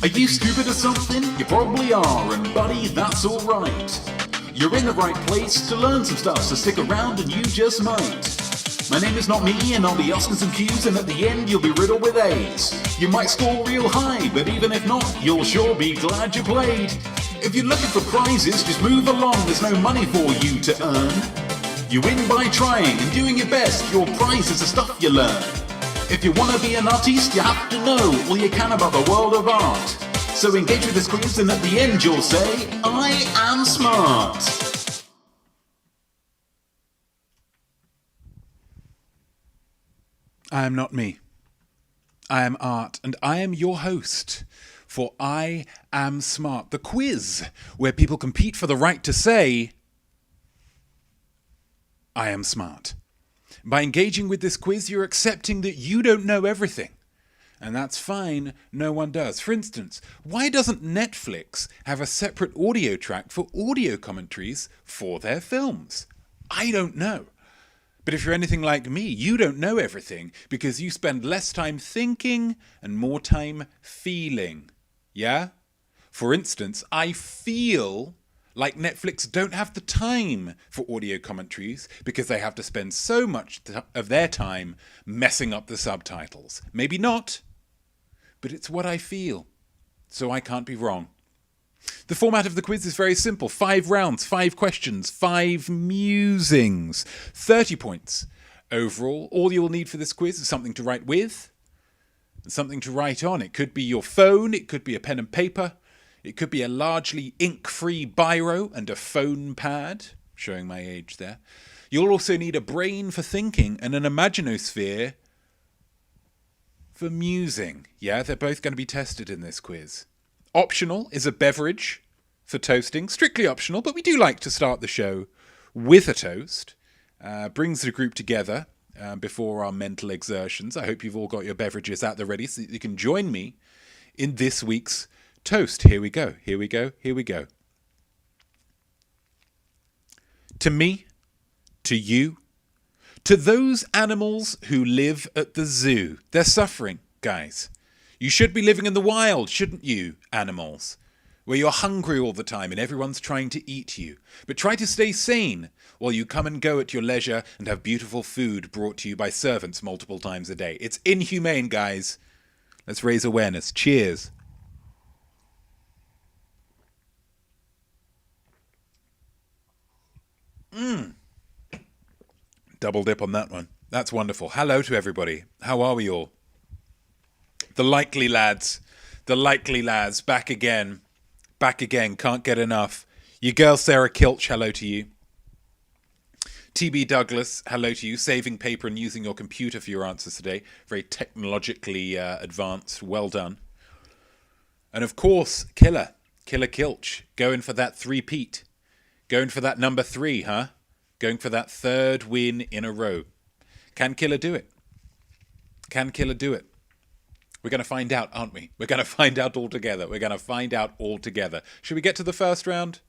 Are you stupid or something? You probably are, and buddy, that's alright. You're in the right place to learn some stuff, so stick around and you just might. My name is Notme, and I'll be asking some Q's, and at the end you'll be riddled with A's. You might score real high, but even if not, you'll sure be glad you played. If you're looking for prizes, just move along, there's no money for you to earn. You win by trying and doing your best, your prize is the stuff you learn. If you want to be an artiste, you have to know all you can about the world of art. So engage with this quiz and at the end you'll say, I am smart. I am not me. I am Art, and I am your host for I Am Smart, the quiz where people compete for the right to say, I am smart. By engaging with this quiz, you're accepting that you don't know everything. And that's fine, no one does. For instance, why doesn't Netflix have a separate audio track for audio commentaries for their films? I don't know. But if you're anything like me, you don't know everything because you spend less time thinking and more time feeling. Yeah? For instance, I feel like Netflix don't have the time for audio commentaries because they have to spend so much of their time messing up the subtitles. Maybe not, but it's what I feel, so I can't be wrong. The format of the quiz is very simple. 5 rounds, 5 questions, 5 musings, 30 points overall. All you will need for this quiz is something to write with and something to write on. It could be your phone, it could be a pen and paper, it could be a largely ink-free biro and a phone pad, showing my age there. You'll also need a brain for thinking and an imaginosphere for musing. Yeah, they're both going to be tested in this quiz. Optional is a beverage for toasting. Strictly optional, but we do like to start the show with a toast. Brings the group together before our mental exertions. I hope you've all got your beverages at the ready so that you can join me in this week's toast. Here we go, here we go, here we go. To me, to you, to those animals who live at the zoo. They're suffering, guys. You should be living in the wild, shouldn't you, animals? Where you're hungry all the time and everyone's trying to eat you. But try to stay sane while you come and go at your leisure and have beautiful food brought to you by servants multiple times a day. It's inhumane, guys. Let's raise awareness. Cheers. Double dip on that one. That's wonderful. Hello to everybody. How are we all? The likely lads, back again, can't get enough. Your girl Sarah Kilch, hello to you. TB Douglas, hello to you. Saving paper and using your computer for your answers today. Very technologically advanced. Well done. And of course, Killer Kilch, going for that three-peat. Going for that number 3, huh? Going for that 3rd win in a row. Can Killer do it? Can Killer do it? We're going to find out, aren't we? We're going to find out all together. Should we get to the first round?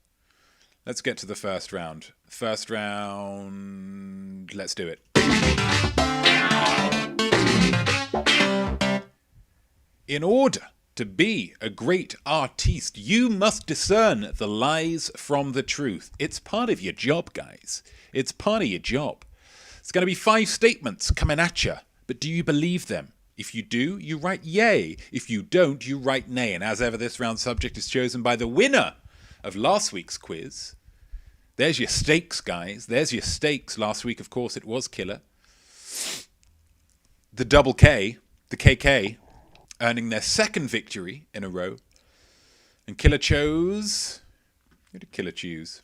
Let's get to the first round. First round, let's do it. In order to be a great artiste, you must discern the lies from the truth. It's part of your job, guys. It's part of your job. It's going to be 5 statements coming at you, but do you believe them? If you do, you write yay. If you don't, you write nay. And as ever, this round's subject is chosen by the winner of last week's quiz. There's your stakes, guys. There's your stakes. Last week, of course, it was Killer. The double K, the KK, earning their 2nd victory in a row. And Killer chose... Who did Killer choose?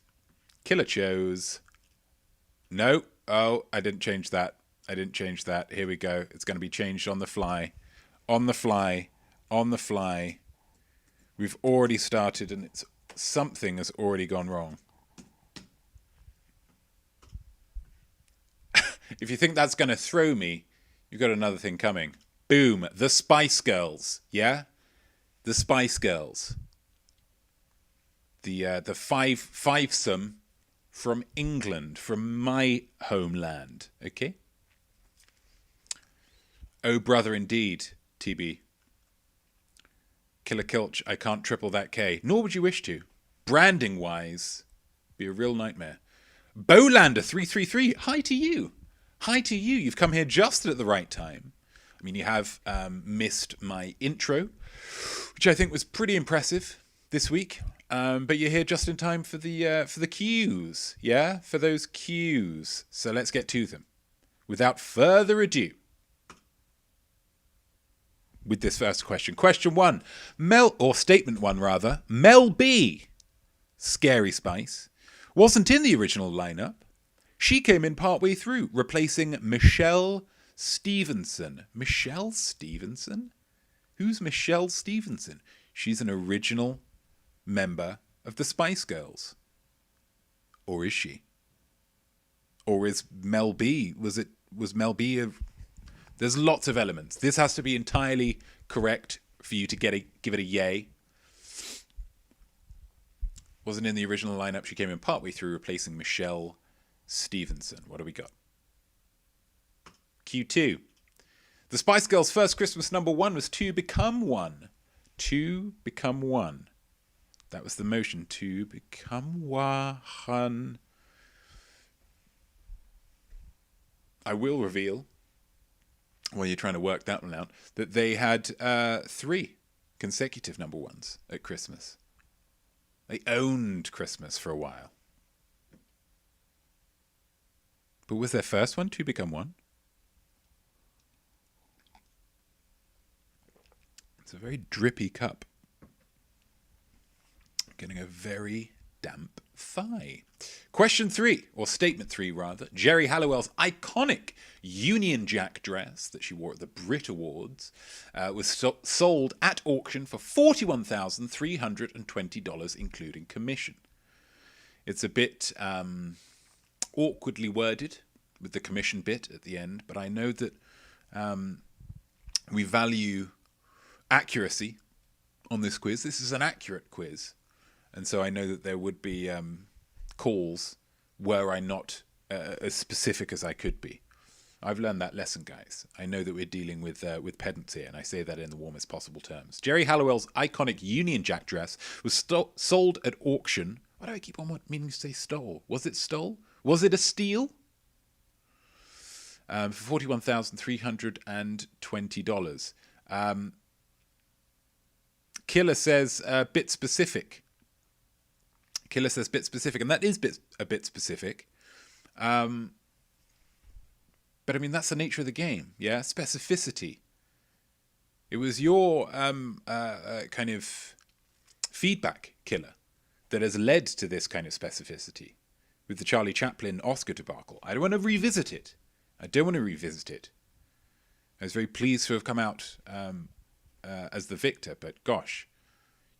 Killer chose... No. Oh, I didn't change that. I didn't change that. Here we go. It's going to be changed on the fly. On the fly. On the fly. We've already started and something has already gone wrong. If you think that's going to throw me, you've got another thing coming. Boom. The Spice Girls. Yeah? The Spice Girls. The fivesome from England, from my homeland. Okay? Oh, brother, indeed, TB. Killer Kilch, I can't triple that K. Nor would you wish to. Branding-wise, be a real nightmare. Bowlander333, hi to you. Hi to you. You've come here just at the right time. I mean, you have missed my intro, which I think was pretty impressive this week. But you're here just in time for the cues. Yeah, for those cues. So let's get to them. Without further ado, with this first question. Question 1. Statement 1 rather. Mel B, Scary Spice, wasn't in the original lineup. She came in partway through, replacing Michelle Stevenson. Michelle Stevenson? Who's Michelle Stevenson? She's an original member of the Spice Girls. Or is she? Or is Mel B? Was Mel B a... There's lots of elements. This has to be entirely correct for you to give it a yay. Wasn't in the original lineup. She came in partway through, replacing Michelle Stevenson. What do we got? Q2. The Spice Girls' first Christmas number 1 was To Become One. To Become One. That was the motion. To Become One. I will reveal, while you're trying to work that one out, that they had 3 consecutive number 1s at Christmas. They owned Christmas for a while. But was their first one To Become One? It's a very drippy cup. Getting a very damp thigh. Question 3, or statement 3 rather. Geri Halliwell's iconic Union Jack dress that she wore at the Brit Awards was sold at auction for $41,320, including commission. It's a bit awkwardly worded with the commission bit at the end, but I know that we value accuracy on this quiz. This is an accurate quiz. And so I know that there would be calls were I not as specific as I could be. I've learned that lesson, guys. I know that we're dealing with pedants here, and I say that in the warmest possible terms. Geri Halliwell's iconic Union Jack dress was sold at auction. Why do I keep on meaning to say stole? Was it stole? Was it a steal? For $41,320. Killer says bit specific. Killer says bit specific, and that is a bit specific. But I mean, that's the nature of the game, yeah? Specificity. It was your kind of feedback, Killer, that has led to this kind of specificity with the Charlie Chaplin Oscar debacle. I don't want to revisit it. I was very pleased to have come out as the victor, but gosh,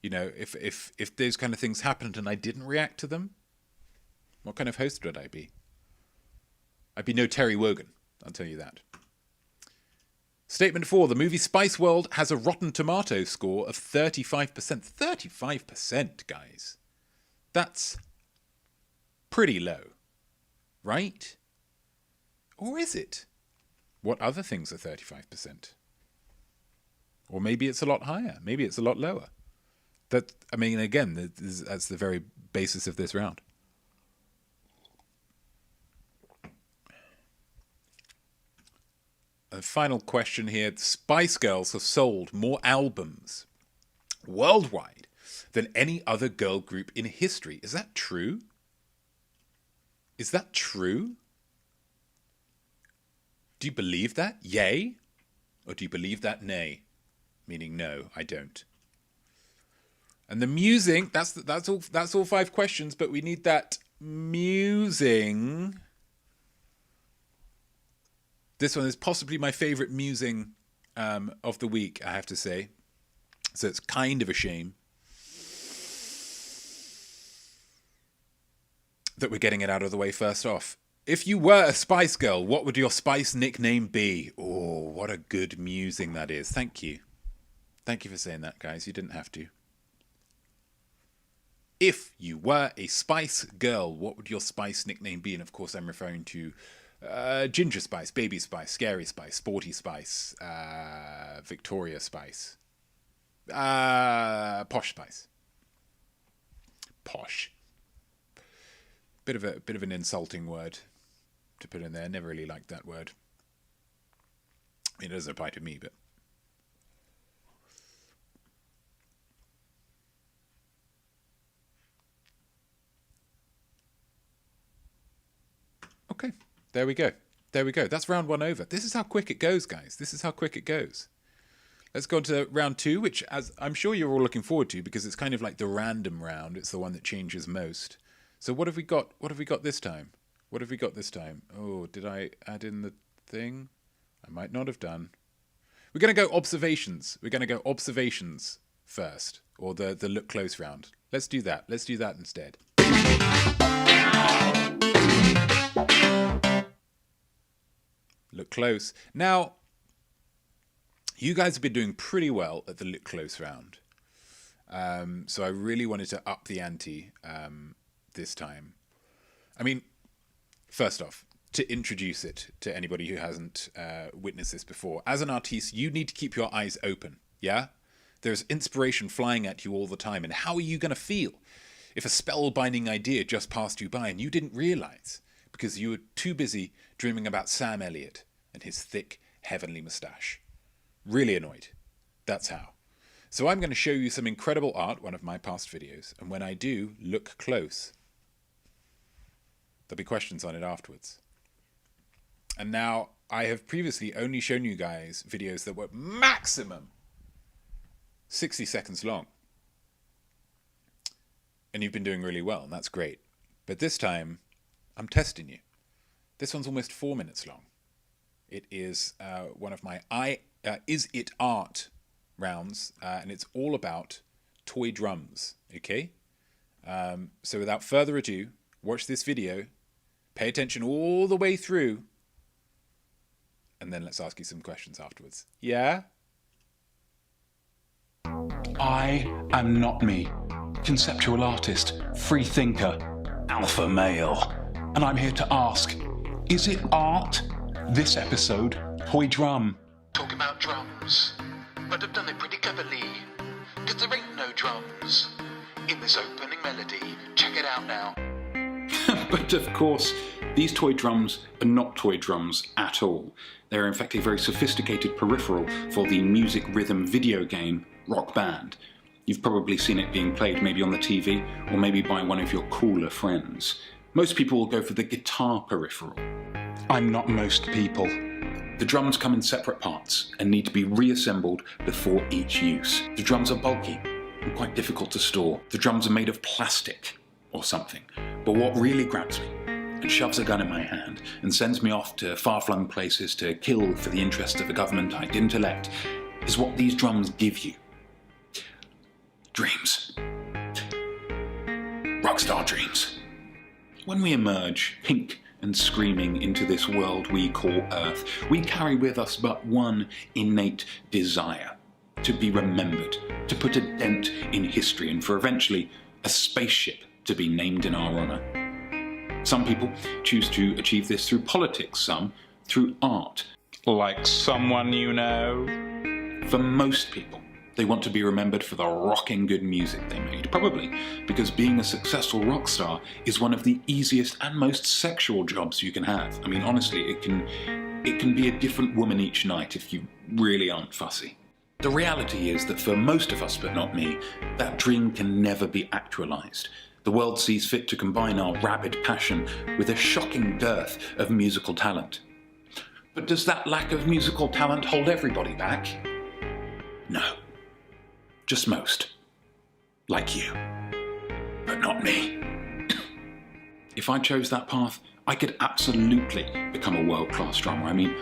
you know, if those kind of things happened and I didn't react to them, what kind of host would I be? I'd be no Terry Wogan, I'll tell you that. Statement 4, the movie Spiceworld has a Rotten Tomatoes score of 35%. 35%, guys. That's pretty low, right? Or is it? What other things are 35%? Or maybe it's a lot higher. Maybe it's a lot lower. That, I mean, again, that's the very basis of this round. A final question here. The Spice Girls have sold more albums worldwide than any other girl group in history. Is that true? Is that true? Do you believe that? Yay? Or do you believe that? Nay? Meaning no, I don't. And the musing, that's all 5 questions, but we need that musing This one is possibly my favourite musing of the week, I have to say. So it's kind of a shame that we're getting it out of the way first off. If you were a Spice Girl, what would your Spice nickname be? Oh, what a good musing that is. Thank you. Thank you for saying that, guys. You didn't have to. If you were a Spice Girl, what would your Spice nickname be? And of course, I'm referring to Ginger Spice, Baby Spice, Scary Spice, Sporty Spice, Victoria Spice, Posh Spice. Posh. Bit of an insulting word to put in there. Never really liked that word. I mean, it doesn't apply to me, but okay. There we go. There we go. That's round one over. This is how quick it goes, guys. This is how quick it goes. Let's go on to round two, which as I'm sure you're all looking forward to because it's kind of like the random round. It's the one that changes most. So what have we got? What have we got this time? What have we got this time? Oh, did I add in the thing? I might not have done. We're going to go observations. We're going to go observations first, or the look close round. Let's do that. Let's do that instead. Look close. Now, you guys have been doing pretty well at the look close round. So I really wanted to up the ante this time. I mean, first off, to introduce it to anybody who hasn't witnessed this before, as an artiste, you need to keep your eyes open, yeah? There's inspiration flying at you all the time, and how are you going to feel if a spellbinding idea just passed you by and you didn't realize because you were too busy dreaming about Sam Elliott and his thick, heavenly moustache? Really annoyed. That's how. So I'm going to show you some incredible art, one of my past videos, and when I do, look close. There'll be questions on it afterwards. And now, I have previously only shown you guys videos that were maximum 60 seconds long. And you've been doing really well, and that's great. But this time, I'm testing you. This one's almost 4 minutes long. It is one of my Is It Art rounds, and it's all about toy drums, okay? So without further ado, watch this video, pay attention all the way through, and then let's ask you some questions afterwards. Yeah? I am Notme, conceptual artist, free thinker, alpha male. And I'm here to ask, is it art? This episode, toy drum. Talk about drums, but I've done it pretty cleverly, cause there ain't no drums in this opening melody. Check it out now. But of course, these toy drums are not toy drums at all. They're in fact a very sophisticated peripheral for the music rhythm video game Rock Band. You've probably seen it being played maybe on the TV or maybe by one of your cooler friends. Most people will go for the guitar peripheral. I'm not most people. The drums come in separate parts and need to be reassembled before each use. The drums are bulky and quite difficult to store. The drums are made of plastic or something. But what really grabs me and shoves a gun in my hand and sends me off to far-flung places to kill for the interests of a government I didn't elect is what these drums give you. Dreams. Rockstar dreams. When we emerge, pink and screaming into this world we call Earth, we carry with us but one innate desire: to be remembered, to put a dent in history, and for eventually a spaceship to be named in our honour. Some people choose to achieve this through politics, some through art. Like someone you know? For most people, they want to be remembered for the rocking good music they made, probably because being a successful rock star is one of the easiest and most sexual jobs you can have. I mean, honestly, it can be a different woman each night if you really aren't fussy. The reality is that for most of us, but not me, that dream can never be actualized. The world sees fit to combine our rabid passion with a shocking dearth of musical talent. But does that lack of musical talent hold everybody back? No. Just most. Like you. But not me. If I chose that path, I could absolutely become a world-class drummer. I mean,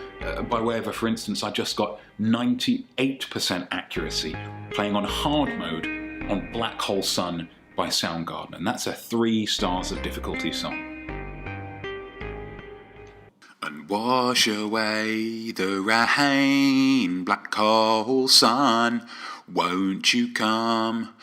by way of for instance, I just got 98% accuracy playing on hard mode on Black Hole Sun by Soundgarden, and that's a 3 stars of difficulty song. And wash away the rain, black hole sun, won't you come,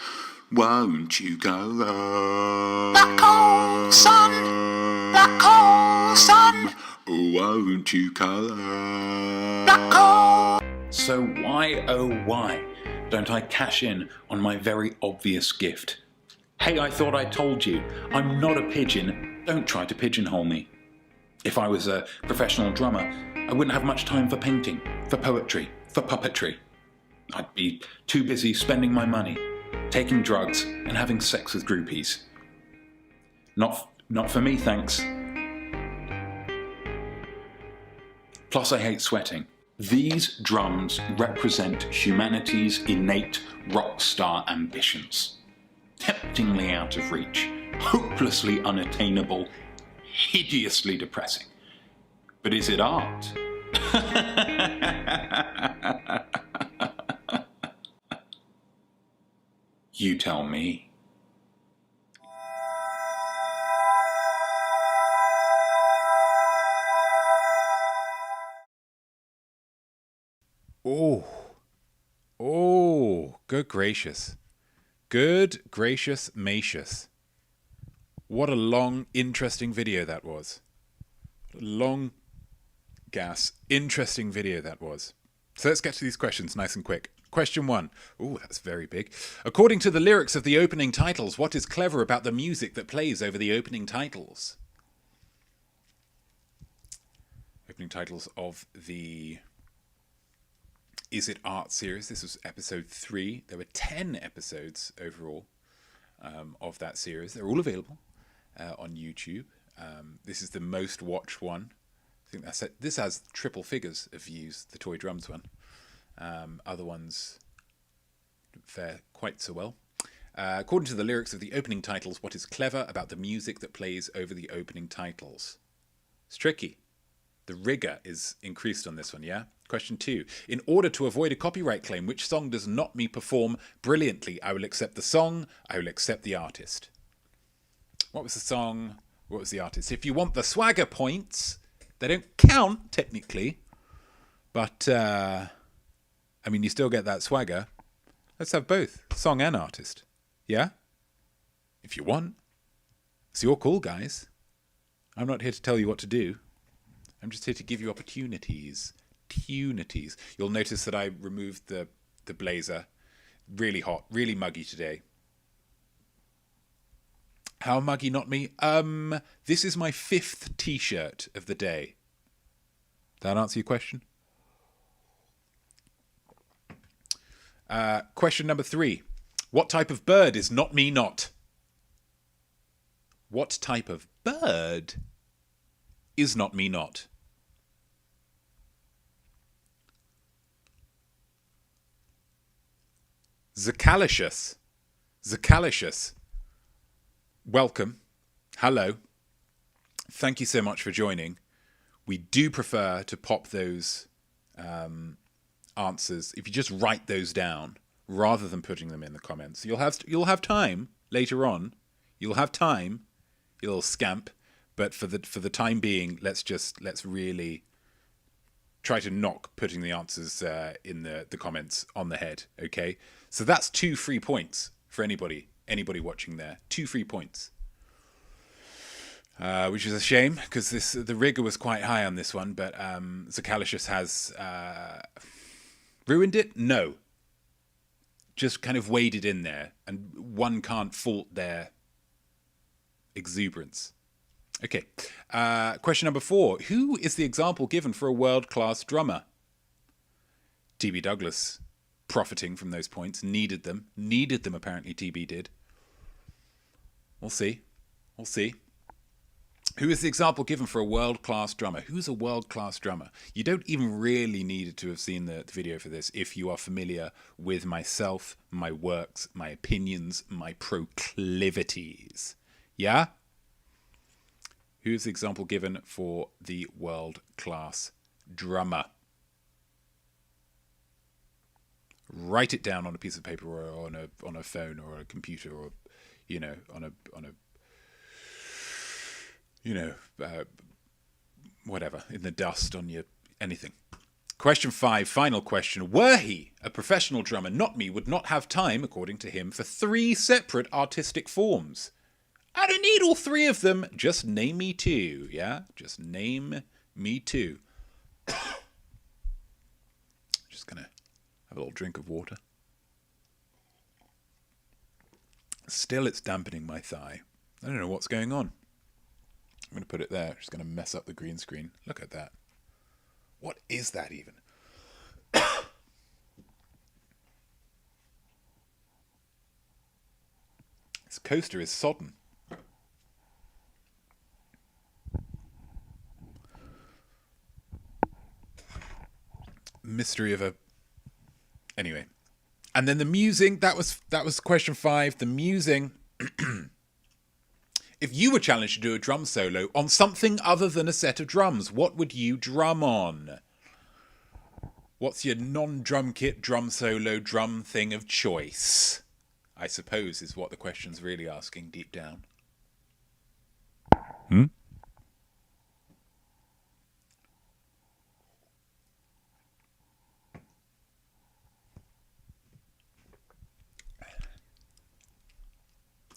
won't you go? Black hole sun, black hole sun, won't you come? black hole. So why, oh why, don't I cash in on my very obvious gift? Hey, I thought I told you, I'm not a pigeon, don't try to pigeonhole me. If I was a professional drummer, I wouldn't have much time for painting, for poetry, for puppetry. I'd be too busy spending my money, taking drugs, and having sex with groupies. Not for me, thanks. Plus, I hate sweating. These drums represent humanity's innate rock star ambitions. Temptingly out of reach, hopelessly unattainable, hideously depressing. But is it art? You tell me. Oh, good gracious. Good gracious macious. What a long, interesting video that was. Long, interesting video that was. So let's get to these questions nice and quick. Question 1. Ooh, that's very big. According to the lyrics of the opening titles, what is clever about the music that plays over the opening titles? Opening titles of the Is It Art series. This was episode 3. There were 10 episodes overall of that series. They're all available on YouTube. This is the most watched one. I think that's it. This has triple figures of views, the Toy Drums one. Other ones don't fare quite so well. According to the lyrics of the opening titles, what is clever about the music that plays over the opening titles? It's tricky. The rigor is increased on this one, yeah? Question 2. In order to avoid a copyright claim, which song does Notme perform brilliantly? I will accept the song. I will accept the artist. What was the song? What was the artist? If you want the swagger points, they don't count, technically. But, I mean, you still get that swagger. Let's have both, song and artist. Yeah? If you want. It's your call, guys. I'm not here to tell you what to do. I'm just here to give you opportunities. You'll notice that I removed the blazer. Really hot, really muggy today. How muggy, not me? This is my 5th t-shirt of the day. That answer your question? Question number 3. What type of bird is not me not? What type of bird is not me not? Zacalicious. Welcome. Hello. Thank you so much for joining. We do prefer to pop those answers. If you just write those down rather than putting them in the comments, you'll have time later on. You'll have time, you little scamp. But for the time being, let's really try to knock putting the answers in the comments on the head. Okay. So that's 2 free points for anybody watching there. 2 free points. Which is a shame because the rigor was quite high on this one, but Zacalicious has ruined it? No. Just kind of waded in there, and one can't fault their exuberance. Okay. Question number 4. Who is the example given for a world-class drummer? TB Douglas, profiting from those points, needed them apparently. TB did. We'll see. Who is the example given for a world-class drummer? Who's a world-class drummer? You don't even really need to have seen the video for this if you are familiar with myself, my works, my opinions, my proclivities. Yeah? Who's the example given for the world-class drummer? Write it down on a piece of paper or on a phone or a computer or, whatever, in the dust, on your anything. Question 5, final question. Were he a professional drummer, Notme would not have time, according to him, for 3 separate artistic forms. I don't need all 3 of them. Just name me 2, yeah? Just name me 2. Just gonna have a little drink of water. Still, it's dampening my thigh. I don't know what's going on. I'm going to put it there. Just going to mess up the green screen. Look at that. What is that even? This coaster is sodden. Mystery of a... Anyway. And then the musing, that was question 5. The musing. If you were challenged to do a drum solo on something other than a set of drums, what would you drum on? What's your non-drum kit, drum solo, drum thing of choice? I suppose is what the question's really asking deep down.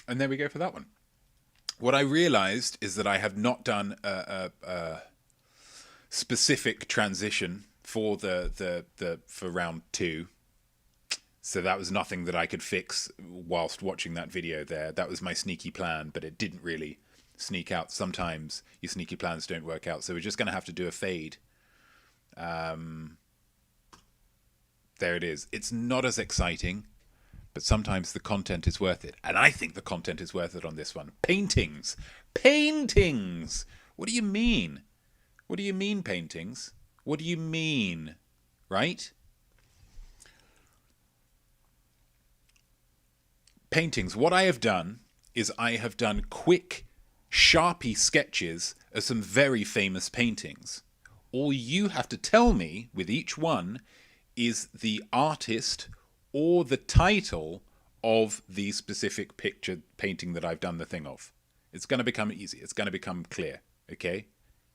And there we go for that one. What I realised is that I have not done a specific transition for for round 2. So that was nothing that I could fix whilst watching that video there. That was my sneaky plan, but it didn't really sneak out. Sometimes your sneaky plans don't work out. So we're just going to have to do a fade. There it is. It's not as exciting, but sometimes the content is worth it. And I think the content is worth it on this one. Paintings. Paintings! What do you mean? What do you mean, paintings? What do you mean? Right? Paintings. What I have done is I have done quick Sharpie sketches of some very famous paintings. All you have to tell me with each one is the artist or the title of the specific picture painting that I've done the thing of. It's going to become easy. It's going to become clear. Okay?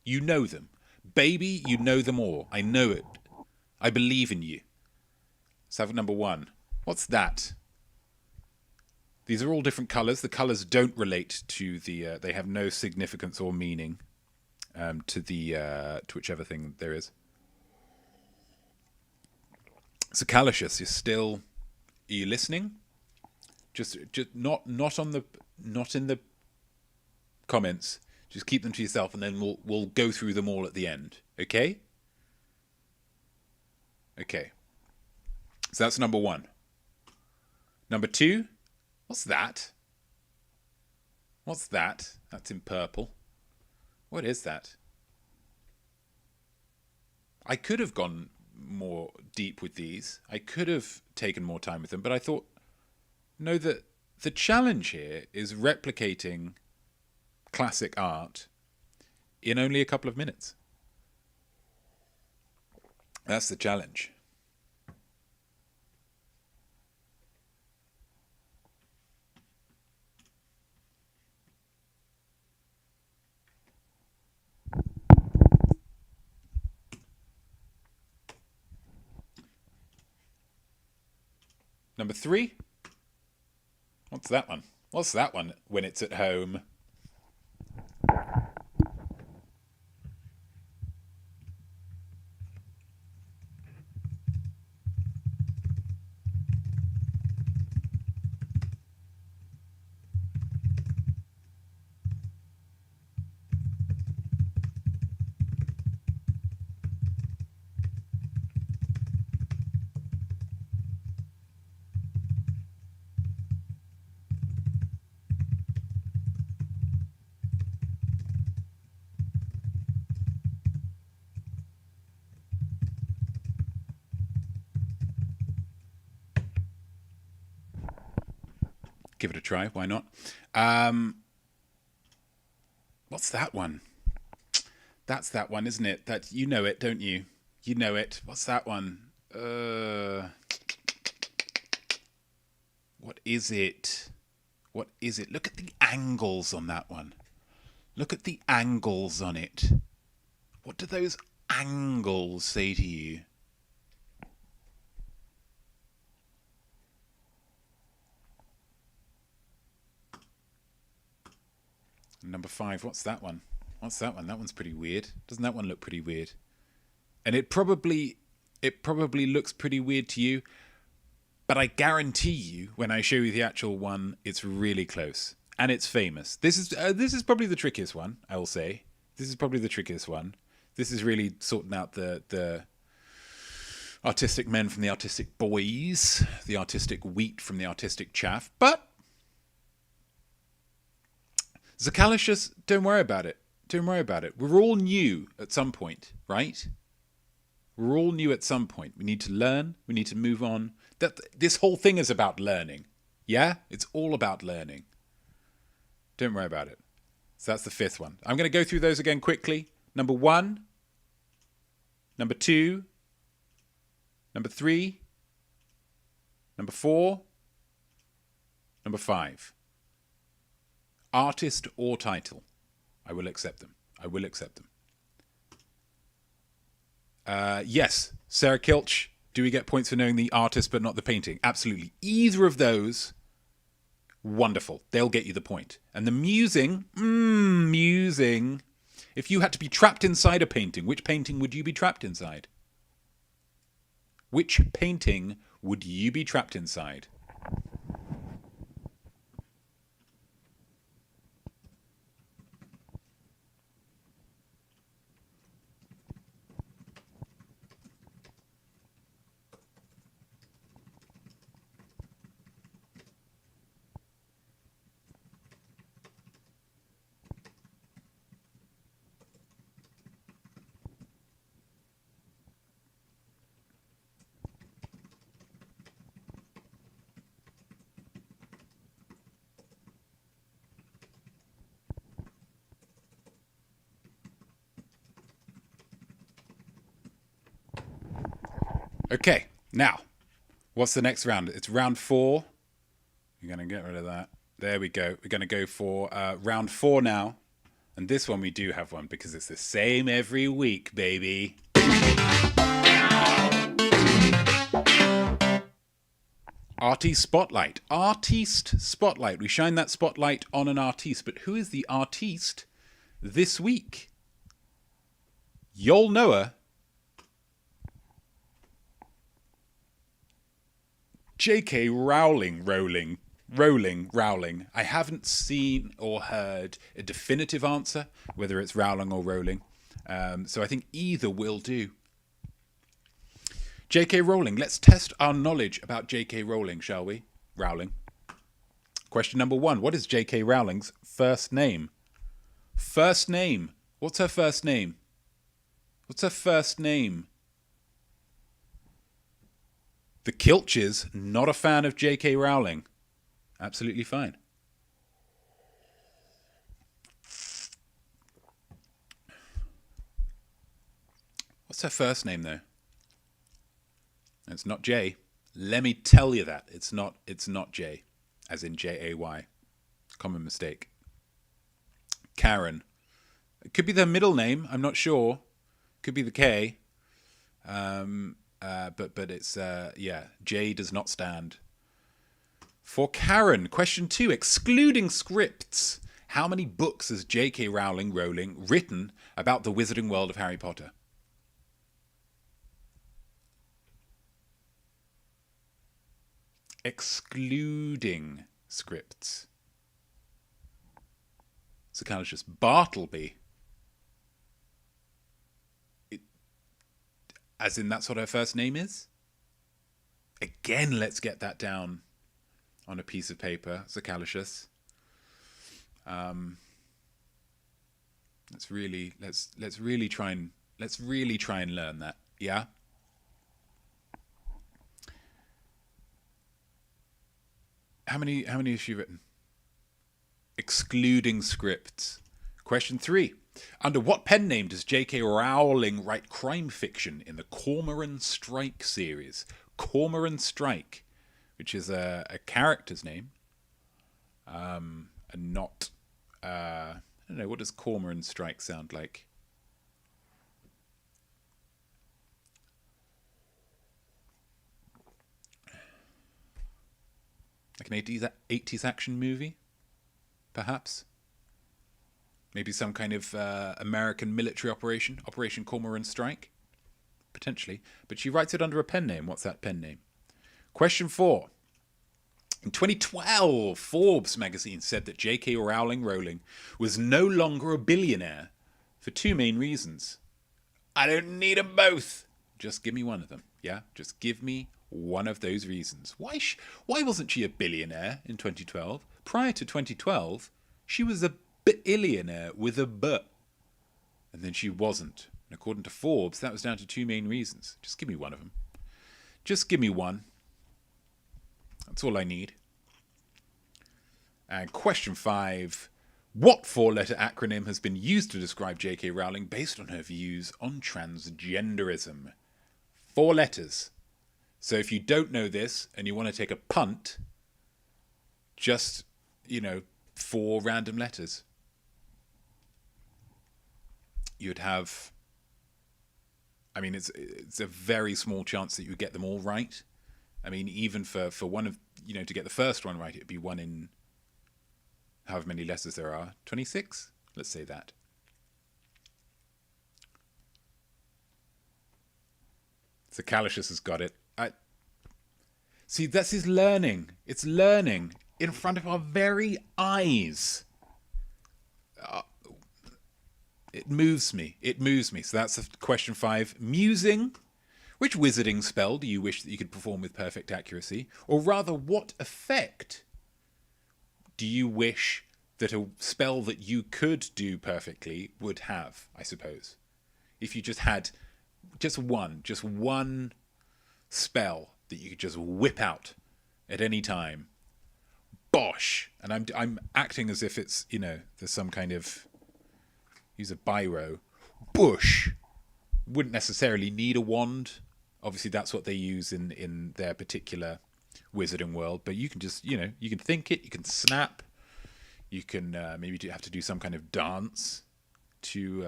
You know them. Baby, you know them all. I know it. I believe in you. Let's have number 1. What's that? These are all different colours. The colours don't relate to the... they have no significance or meaning to whichever thing there is. So Calicious, you're still... Are you listening? Just not in the comments. Just keep them to yourself, and then we'll go through them all at the end. Okay? Okay. So that's number 1. Number 2. What's that? What's that? That's in purple. What is that? I could have gone more deep with these. I could have taken more time with them, but I thought, no, the challenge here is replicating classic art in only a couple of minutes. That's the challenge. Number 3. What's that one? What's that one when it's at home? Give it a try. Why not? What's that one? That's that one, isn't it? That you know it, don't you? You know it. What's that one? What is it? What is it? Look at the angles on that one. Look at the angles on it. What do those angles say to you? Number 5, what's that one? What's that one? That one's pretty weird. Doesn't that one look pretty weird? And it probably looks pretty weird to you, but I guarantee you, when I show you the actual one, it's really close. And it's famous. This is probably the trickiest one, I will say. This is probably the trickiest one. This is really sorting out the artistic men from the artistic boys, the artistic wheat from the artistic chaff. But Zachalicious, don't worry about it. Don't worry about it. We're all new at some point, right? We're all new at some point. We need to learn. We need to move on. This whole thing is about learning. Yeah? It's all about learning. Don't worry about it. So that's the 5th one. I'm going to go through those again quickly. Number 1. Number 2. Number 3. Number 4. Number 5. Artist or title. I will accept them. I will accept them. Yes, Sarah Kilch. Do we get points for knowing the artist but not the painting? Absolutely. Either of those, wonderful. They'll get you the point. And the musing, musing. If you had to be trapped inside a painting, which painting would you be trapped inside? Which painting would you be trapped inside? Okay, now, what's the next round? It's round 4. You're going to get rid of that. There we go. We're going to go for round 4 now. And this one we do have one because it's the same every week, baby. Artiste Spotlight. Artiste Spotlight. We shine that spotlight on an artiste. But who is the artiste this week? You'll know her. JK Rowling. I haven't seen or heard a definitive answer, whether it's Rowling or Rowling. So I think either will do. JK Rowling. Let's test our knowledge about JK Rowling, shall we? Rowling. Question number 1. What is JK Rowling's first name? First name. What's her first name? What's her first name? The Kilches, not a fan of J.K. Rowling. Absolutely fine. What's her first name, though? It's not J. Let me tell you that. It's not J, as in J-A-Y. Common mistake. Karen. It could be their middle name. I'm not sure. Could be the K. But it's, J does not stand. For Karen, question 2, excluding scripts. How many books has J.K. Rowling written about the wizarding world of Harry Potter? Excluding scripts. Zachalicious. Bartleby. As in that's what her first name is? Again, let's get that down on a piece of paper, Zachalicious. Let's really try and learn that. Yeah? How many has she written? Excluding scripts. Question 3. Under what pen name does JK Rowling write crime fiction in the Cormoran Strike series? Cormoran Strike, which is a character's name, and not... I don't know, what does Cormoran Strike sound like? Like an 80s action movie, perhaps? Maybe some kind of American military operation, Operation Cormoran Strike? Potentially. But she writes it under a pen name. What's that pen name? Question 4. In 2012, Forbes magazine said that JK Rowling was no longer a billionaire for 2 main reasons. I don't need them both. Just give me one of them. Yeah? Just give me one of those reasons. Why wasn't she a billionaire in 2012? Prior to 2012, she was a billionaire with a B. And then she wasn't. And according to Forbes, that was down to 2 main reasons. Just give me one of them. Just give me one. That's all I need. And question 5. What 4-letter acronym has been used to describe JK Rowling based on her views on transgenderism? 4 letters. So if you don't know this and you want to take a punt, just, 4 random letters. You'd have... I mean, it's a very small chance that you get them all right. I mean, even for one of, to get the first one right, it'd be 1 in however many letters there are. 26? Let's say that. So Calicious has got it. See, this is learning. It's learning in front of our very eyes. It moves me. It moves me. So that's question 5. Musing. Which wizarding spell do you wish that you could perform with perfect accuracy? Or rather, what effect do you wish that a spell that you could do perfectly would have, I suppose? If you just had just one spell that you could just whip out at any time. Bosh! And I'm acting as if it's, there's some kind of... Use a biro. Bush! Wouldn't necessarily need a wand. Obviously, that's what they use in their particular wizarding world. But you can just, you can think it, you can snap, you can maybe have to do some kind of dance to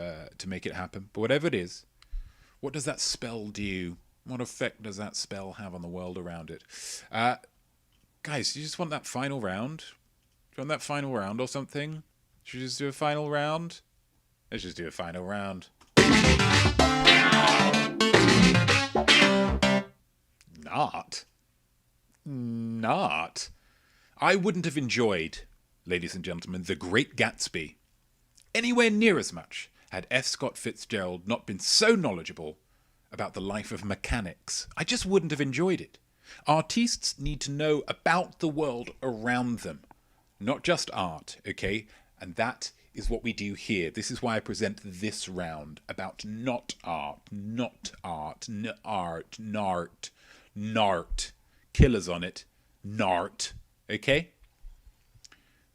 make it happen. But whatever it is, what does that spell do? What effect does that spell have on the world around it? Guys, do you just want that final round? Do you want that final round or something? Should we just do a final round? Let's just do a final round. Not. I wouldn't have enjoyed, ladies and gentlemen, The Great Gatsby anywhere near as much had F. Scott Fitzgerald not been so knowledgeable about the life of mechanics. I just wouldn't have enjoyed it. Artists need to know about the world around them, not just art, okay? And that is what we do here. This is why I present this round about not art, nart, killers on it, nart, okay?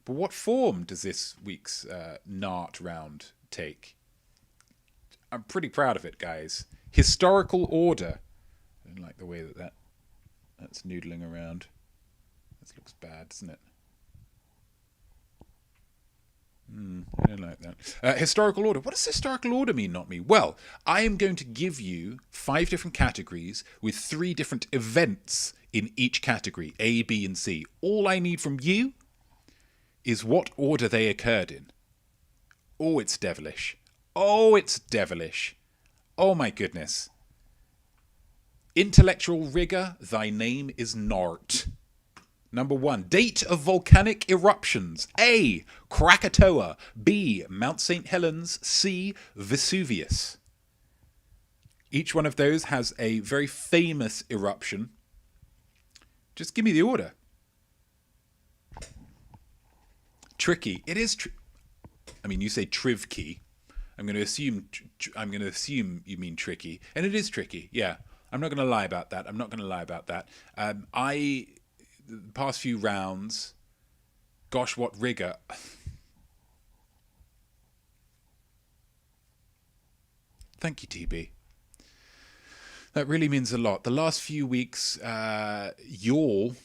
But what form does this week's nart round take? I'm pretty proud of it, guys. Historical order. I don't like the way that's noodling around. This looks bad, doesn't it? I don't like that. Historical order. What does historical order mean, not me? Well, I am going to give you 5 different categories with 3 different events in each category, A, B, and C. All I need from you is what order they occurred in. Oh, it's devilish. Oh, it's devilish. Oh, my goodness. Intellectual rigor, thy name is Nart. Number 1, date of volcanic eruptions. A, Krakatoa. B, Mount St. Helens. C, Vesuvius. Each one of those has a very famous eruption. Just give me the order. Tricky. It is I mean, you say trivkey. I'm going to assume you mean tricky, and it is tricky. Yeah, I'm not going to lie about that. The past few rounds, gosh, what rigor. Thank you, TB. That really means a lot. The last few weeks, y'all,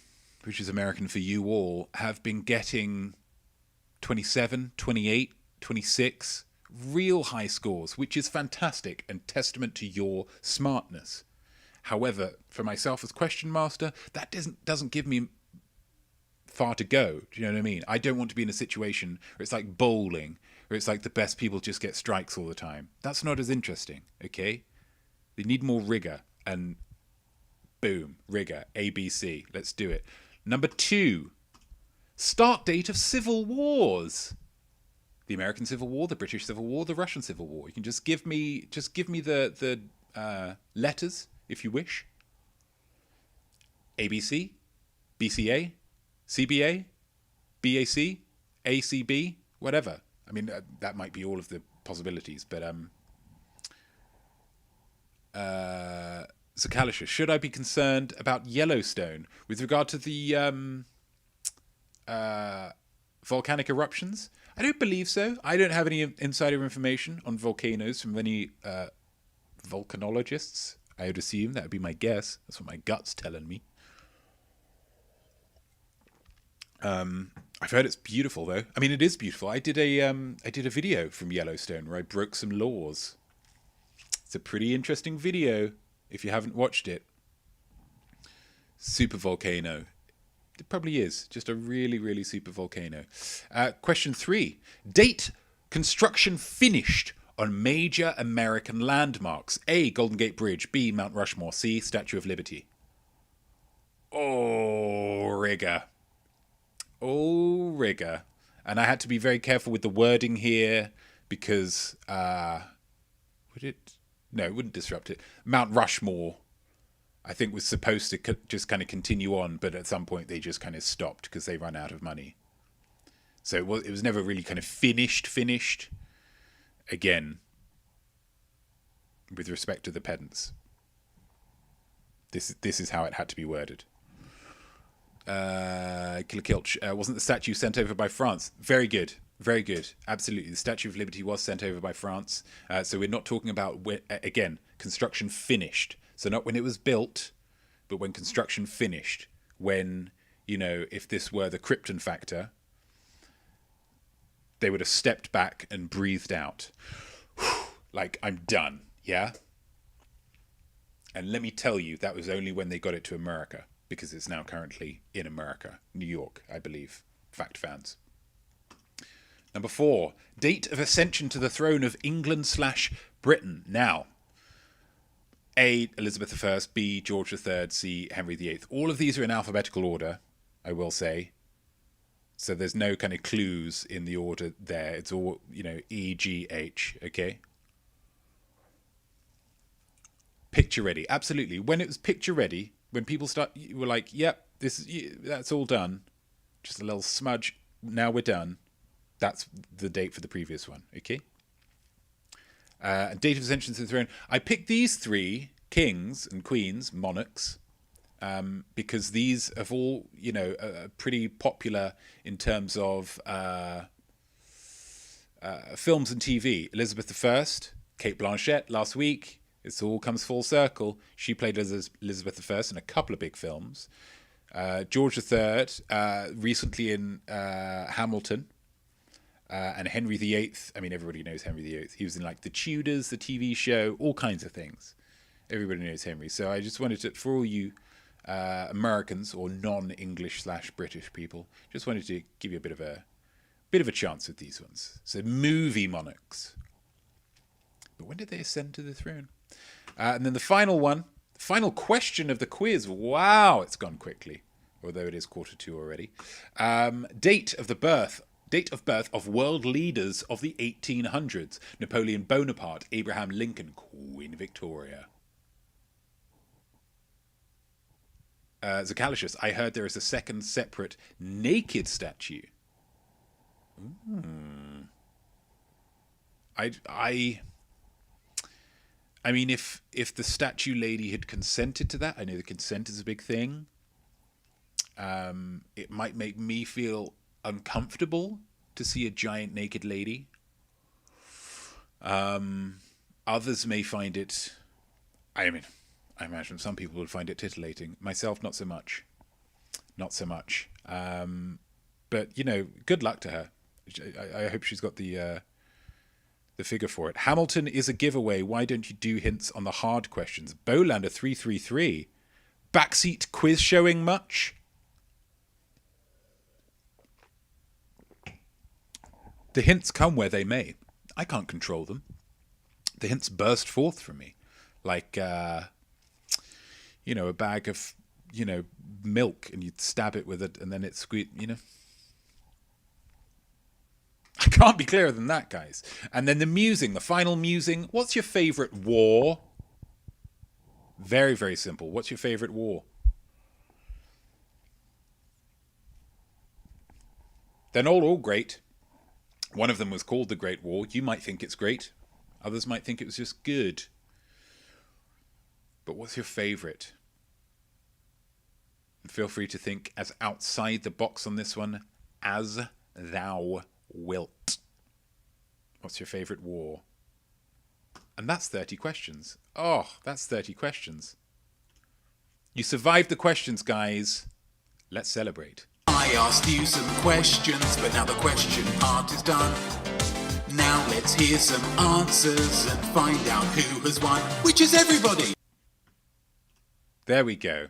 which is American for you all, have been getting 27, 28, 26, real high scores, which is fantastic and testament to your smartness. However, for myself as question master, that doesn't give me far to go. Do you know what I mean? I don't want to be in a situation where it's like bowling, where it's like the best people just get strikes all the time. That's not as interesting, okay? They need more rigor, and boom, rigor, ABC. Let's do it. Number 2, start date of civil wars. The American Civil War, the British Civil War, the Russian Civil War. You can just give me the letters if you wish. ABC, BCA, CBA, BAC, ACB, whatever. I mean, that might be all of the possibilities, but Zakalisha, should I be concerned about Yellowstone with regard to the volcanic eruptions? I don't believe so. I don't have any insider information on volcanoes from any volcanologists. I would assume that would be my guess. That's what my gut's telling me. I've heard it's beautiful, though. I mean, it is beautiful. I did a video from Yellowstone where I broke some laws. It's a pretty interesting video if you haven't watched it. Super volcano. It probably is. Just a really, really super volcano. Question 3. Date construction finished on major American landmarks. A, Golden Gate Bridge. B, Mount Rushmore. C, Statue of Liberty. Oh, rigor. Oh, rigor. And I had to be very careful with the wording here because would it? No, it wouldn't disrupt it. Mount Rushmore, I think, was supposed to just kind of continue on, but at some point they just kind of stopped because they ran out of money. So it was never really kind of finished. Again, with respect to the pedants, this is how it had to be worded. Killer Kilch, wasn't the statue sent over by France? Very good. Very good. Absolutely. The Statue of Liberty was sent over by France. So we're not talking about, again, construction finished. So not when it was built, but when construction finished. When, if this were the Krypton factor, they would have stepped back and breathed out. Like, I'm done. Yeah? And let me tell you, that was only when they got it to America, because it's now currently in America. New York, I believe. Fact fans. Number 4, date of ascension to the throne of England/Britain. Now, A, Elizabeth I, B, George III, C, Henry VIII. All of these are in alphabetical order, I will say. So there's no kind of clues in the order there. It's all, E, G, H, okay? Picture ready, absolutely. When it was picture ready, when people were like, yep, that's all done. Just a little smudge, now we're done. That's the date for the previous one, okay? Date of ascension to the throne. I picked these 3, kings and queens, monarchs, because these have all, pretty popular in terms of films and TV. Elizabeth I, Kate Blanchett, last week. It all comes full circle. She played as Elizabeth I in a couple of big films. George III, recently in Hamilton. And Henry VIII, I mean, everybody knows Henry VIII. He was in like The Tudors, the TV show, all kinds of things. Everybody knows Henry. So I just wanted to, for all you Americans or non-English/British people, just wanted to give you a bit of a chance with these ones. So movie monarchs. But when did they ascend to the throne? And then the final one, final question of the quiz. Wow, it's gone quickly, although it is 1:45 already. Date of birth of world leaders of the 1800s. Napoleon Bonaparte, Abraham Lincoln, Queen Victoria. Zacalicious, I heard there is a second separate naked statue. I mean, if the statue lady had consented to that, I know the consent is a big thing. It might make me feel uncomfortable to see a giant naked lady. I'll Others may find it, I mean, I imagine some people would find it titillating. Myself, not so much. Not so much. But, you know, good luck to her. I hope she's got the figure for it. Hamilton is a giveaway. Why don't you do hints on the hard questions? Bolander 333. Backseat quiz showing much? The hints come where they may. I can't control them. The hints burst forth from me. Like, you know, a bag of, you know, milk, and you'd stab it with it, and then it squeak, you know. I can't be clearer than that, guys. And then the musing, the final musing. What's your favourite war? Very, very simple. What's your favourite war? They're not all great. One of them was called the Great War. You might think it's great. Others might think it was just good. But what's your favourite? And feel free to think as outside the box on this one as thou wilt. What's your favourite war? And that's 30 questions. Oh, that's 30 questions. You survived the questions, guys. Let's celebrate. I asked you some questions, but now the question part is done. Now let's hear some answers and find out who has won, which is everybody. There we go.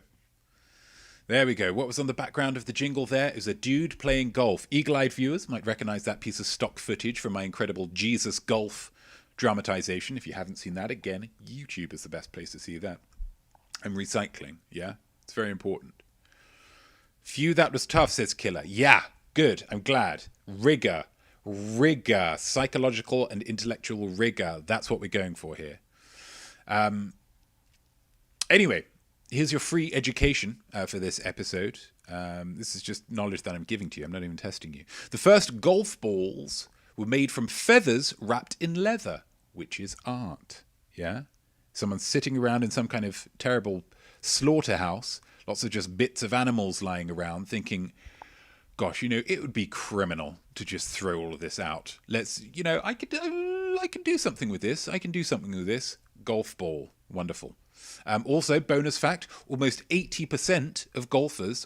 There we go. What was on the background of the jingle there is a dude playing golf. Eagle-eyed viewers might recognize that piece of stock footage from my incredible Jesus Golf dramatization. If you haven't seen that, again, YouTube is the best place to see that. And recycling, yeah? It's very important. Phew, that was tough, says Killer. Yeah, good. I'm glad. Rigor. Psychological and intellectual rigor. That's what we're going for here. Anyway, here's your free education for this episode. This is just knowledge that I'm giving to you. I'm not even testing you. The first golf balls were made from feathers wrapped in leather, which is art. Yeah? Someone's sitting around in some kind of terrible slaughterhouse, lots of just bits of animals lying around, thinking, gosh, you know, it would be criminal to just throw all of this out. Let's, you know, I could do something with this. I can do something with this. Golf ball. Wonderful. Also, bonus fact, almost 80% of golfers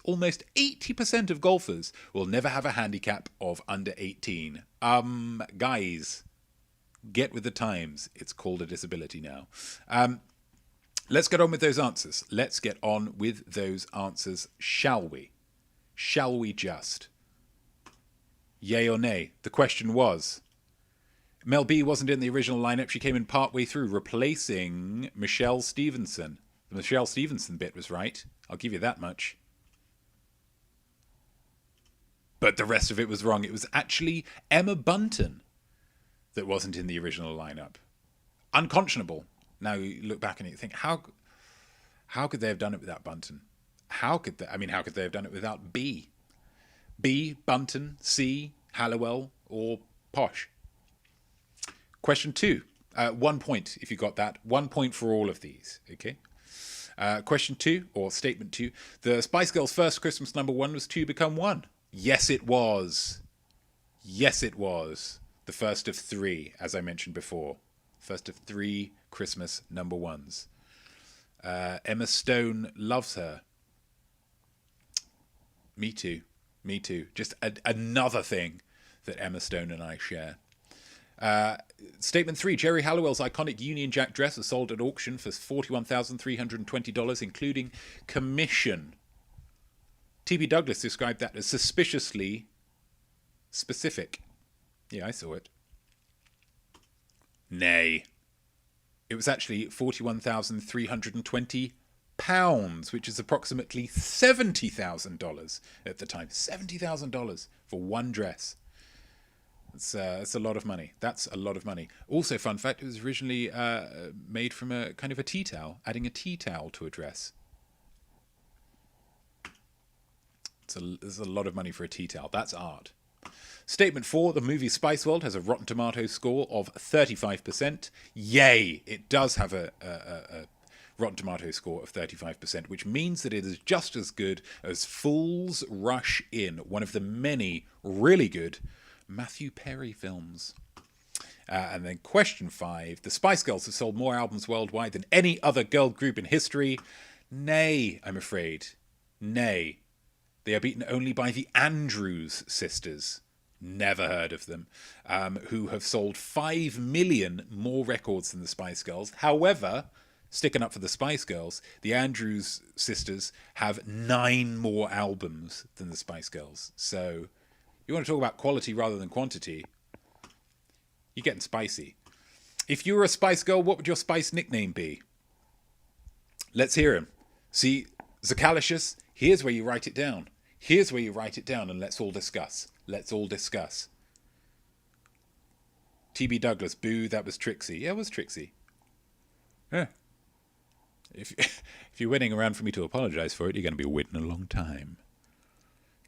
will never have a handicap of under 18. Guys, get with the times. It's called a disability now. Let's get on with those answers. Shall we? Shall we just? Yay or nay? The question was, Mel B wasn't in the original lineup. She came in partway through, replacing Michelle Stevenson. The Michelle Stevenson bit was right. I'll give you that much. But the rest of it was wrong. It was actually Emma Bunton that wasn't in the original lineup. Unconscionable. Now you look back and you think, how could they have done it without Bunton? How could they have done it without B? B, Bunton, C, Halliwell, or Posh? Question 2. 1 point if you got that. 1 point for all of these. Okay. Question 2, or statement 2. The Spice Girls' first Christmas number 1 was 2 Become 1. Yes, it was. Yes, it was. The first of 3, as I mentioned before. First of 3 Christmas number 1s. Emma Stone loves her. Me too. Me too. Just another thing that Emma Stone and I share. Statement 3. Geri Halliwell's iconic Union Jack dress was sold at auction for $41,320, including commission. T.B. Douglas described that as suspiciously specific. Yeah, I saw it. Nay. It was actually £41,320, which is approximately $70,000 at the time. $70,000 for one dress. It's a lot of money. That's a lot of money. Also, fun fact, it was originally made from a kind of a tea towel, adding a tea towel to a dress. It's a lot of money for a tea towel. That's art. Statement 4, the movie Spiceworld has a Rotten Tomatoes score of 35%. Yay! It does have a Rotten Tomatoes score of 35%, which means that it is just as good as Fools Rush In, one of the many really good Matthew Perry films. And then question 5. The Spice Girls have sold more albums worldwide than any other girl group in history. Nay, I'm afraid. Nay. They are beaten only by the Andrews Sisters. Never heard of them. Who have sold 5 million more records than the Spice Girls. However, sticking up for the Spice Girls, the Andrews Sisters have 9 more albums than the Spice Girls. So, you want to talk about quality rather than quantity, you're getting spicy. If you were a Spice Girl, what would your Spice nickname be? Let's hear him. See, Zacalicious, here's where you write it down. Here's where you write it down and let's all discuss. Let's all discuss. TB Douglas, boo, that was Trixie. Yeah, it was Trixie. Yeah. If you're waiting around for me to apologise for it, you're going to be waiting a long time.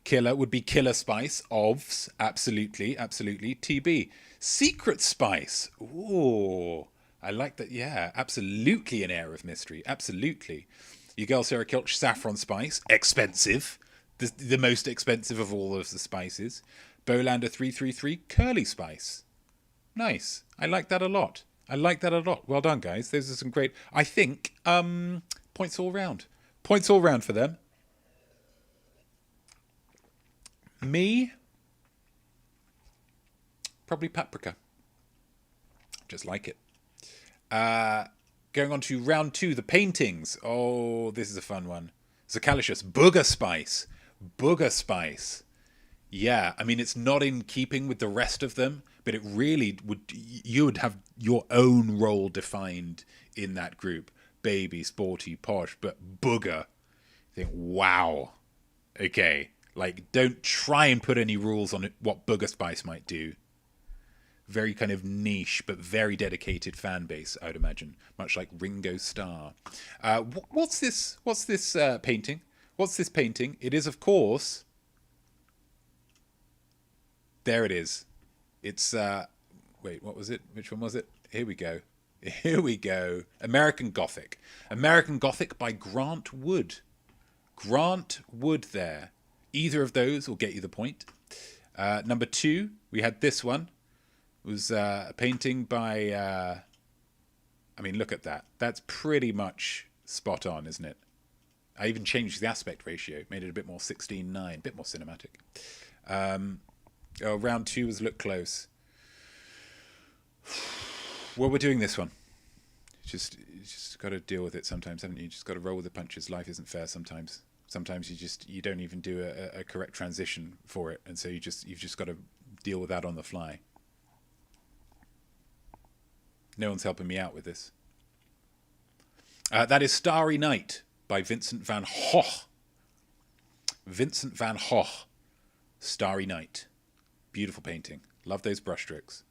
Killer would be Killer Spice. Ovs, absolutely, absolutely. TB. Secret Spice. Ooh, I like that. Yeah, absolutely an air of mystery. Absolutely. Your girl Sarah Kilch, Saffron Spice. Expensive. The most expensive of all of the spices. Bolander 333, Curly Spice. Nice. I like that a lot. I like that a lot. Well done, guys. Those are some great... I think points all round. Points all round for them. Me? Probably Paprika. Just like it. Going on to round 2, the paintings. Oh, this is a fun one. Zacalicious, Booger Spice. Booger Spice. Yeah, I mean, it's not in keeping with the rest of them, but it really would... You would have your own role defined in that group. Baby, sporty, posh, but Booger. You think, wow. Okay, like, don't try and put any rules on it, what Booger Spice might do. Very kind of niche, but very dedicated fan base, I would imagine. Much like Ringo Starr. What's this painting? What's this painting? It is, of course... There it is. It's, wait, what was it? Which one was it? Here we go. Here we go. American Gothic. American Gothic by Grant Wood. Grant Wood there. Either of those will get you the point. Number 2, we had this one. It was a painting by, I mean, look at that. That's pretty much spot on, isn't it? I even changed the aspect ratio, made it a bit more 16:9, a bit more cinematic. Round 2 was look close. Well, we're doing this one. You just got to deal with it sometimes, haven't you? You just got to roll with the punches. Life isn't fair sometimes. Sometimes you don't even do a correct transition for it, and so you've just got to deal with that on the fly. No one's helping me out with this. That is Starry Night by Vincent van Gogh. Vincent van Gogh. Starry Night. Beautiful painting. Love those brushstrokes.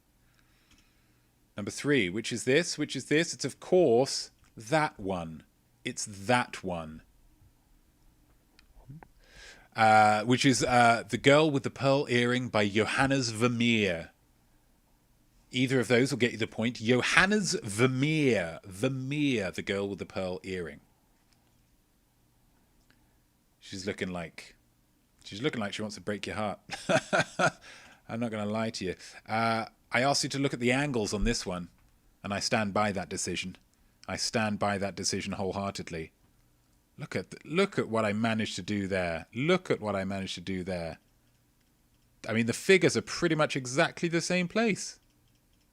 Number 3, which is this? Which is this? It's, of course, that one. It's that one. Which is The Girl with the Pearl Earring by Johannes Vermeer. Either of those will get you the point. Johannes Vermeer. Vermeer, The Girl with the Pearl Earring. She's looking like she wants to break your heart. I'm not going to lie to you. I asked you to look at the angles on this one, and I stand by that decision. I stand by that decision wholeheartedly. Look at what I managed to do there. Look at what I managed to do there. I mean, the figures are pretty much exactly the same place.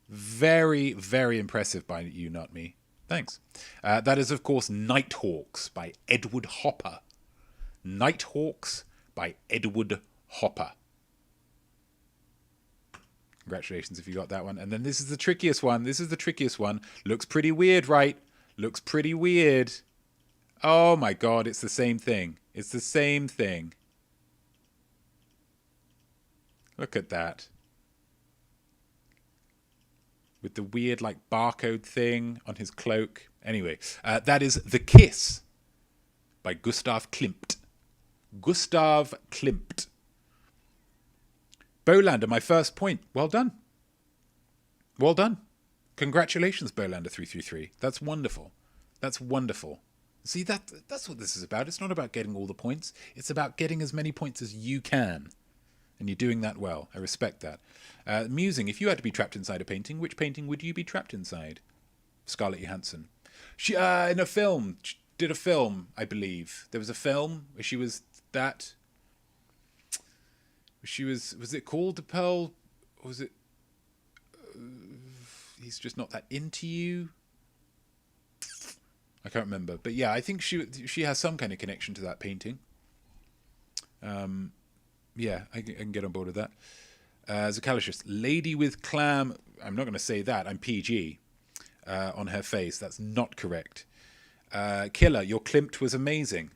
Very, very impressive by you, not me. Thanks. That is, of course, Nighthawks by Edward Hopper. Nighthawks by Edward Hopper. Congratulations if you got that one. And then this is the trickiest one. This is the trickiest one. Looks pretty weird, right? Looks pretty weird. Oh my God, it's the same thing. It's the same thing. Look at that. With the weird, like, barcode thing on his cloak. Anyway, that is The Kiss by Gustav Klimt. Gustav Klimt. Bolander, my first point. Well done. Well done. Congratulations, Bolander333. That's wonderful. That's wonderful. See, that's what this is about. It's not about getting all the points. It's about getting as many points as you can. and you're doing that well. I respect that. Musing, if you had to be trapped inside a painting, which painting would you be trapped inside? Scarlett Johansson. She in a film, she did a film, I believe. There was a film where she was that. Was it called The Pearl? Or was it? He's just not that into you. I can't remember, but yeah, I think she has some kind of connection to that painting. Yeah, I can get on board with that. Zacalicious, lady with clam. I'm not going to say that. I'm PG on her face. That's not correct. Killer, your Klimt was amazing.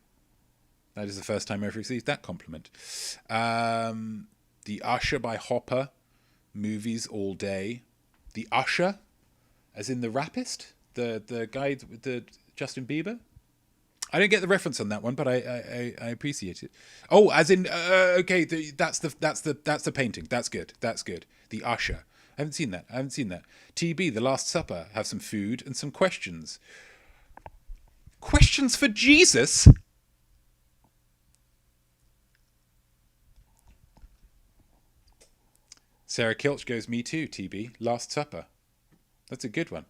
That is the first time I've received that compliment. The Usher by Hopper. Movies all day. The Usher, as in the rappist, the guy with the Justin Bieber. I don't get the reference on that one, but I appreciate it. Oh, as in okay, that's the painting. That's good. That's good. The Usher. I haven't seen that. TB, The Last Supper. Have some food and some questions. Questions for Jesus? Sarah Kilch goes, me too, TB. Last Supper. That's a good one.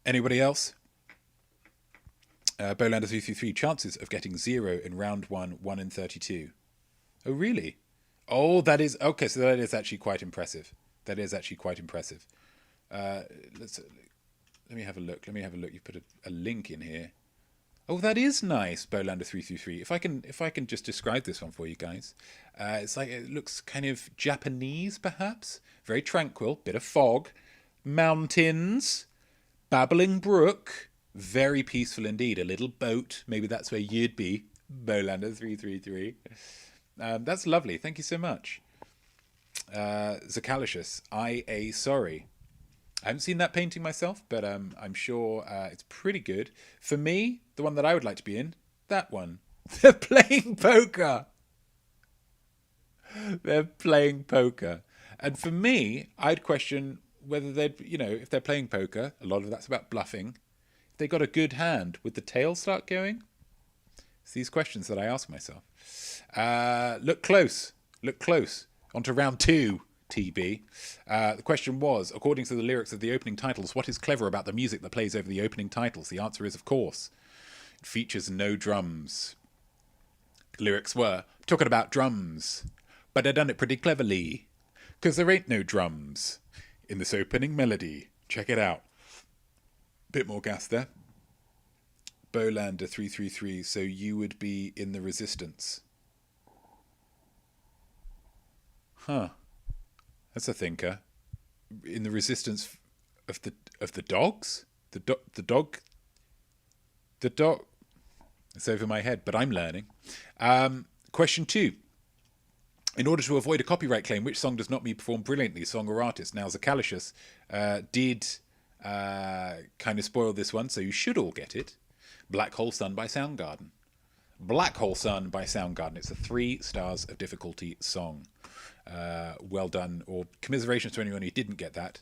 Anybody else? Bolander 333. Chances of getting 0 in round 1, 1 in 32. Oh, really? Oh, that is... Okay, so that is actually quite impressive. Let me have a look. You've put a link in here. Oh, that is nice, Bolander 333. If I can just describe this one for you guys. It's like, it looks kind of Japanese, perhaps. Very tranquil. Bit of fog. Mountains. Babbling brook. Very peaceful indeed. A little boat. Maybe that's where you'd be, Bolander 333. That's lovely. Thank you so much. Zacalicious. Sorry. I haven't seen that painting myself, but I'm sure it's pretty good. For me, the one that I would like to be in, that one. They're playing poker. And for me, I'd question whether if they're playing poker, a lot of that's about bluffing. If they got a good hand, would the tail start going? It's these questions that I ask myself. Look close. On to round 2. TB. The question was, according to the lyrics of the opening titles, what is clever about the music that plays over the opening titles? The answer is, of course, it features no drums. The lyrics were, talking about drums, but I done it pretty cleverly, because there ain't no drums in this opening melody. Check it out. Bit more gas there. Bolander 333, so you would be in the Resistance. Huh. That's a thinker. In the Resistance of the dogs? The dog. It's over my head, but I'm learning. Question 2. In order to avoid a copyright claim, which song does Notme perform brilliantly, song or artist? Now, Zacalicious did kind of spoil this one, so you should all get it. Black Hole Sun by Soundgarden. It's a 3 stars of difficulty song. Well done, or commiserations to anyone who didn't get that.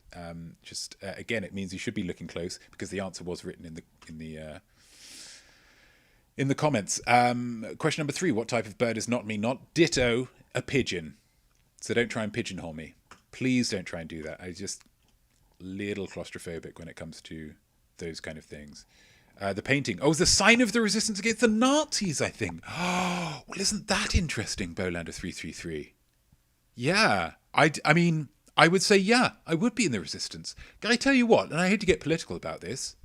Again, it means you should be looking close because the answer was written in the comments. Question number 3: what type of bird is Notme not? Ditto, a pigeon. So don't try and pigeonhole me. Please don't try and do that. I just little claustrophobic when it comes to those kind of things. The painting. Oh, it's a sign of the resistance against the Nazis, I think. Oh, well, isn't that interesting, Bolander 333? Yeah, I mean, I would say, yeah, I would be in the resistance. Can I tell you what, and I hate to get political about this,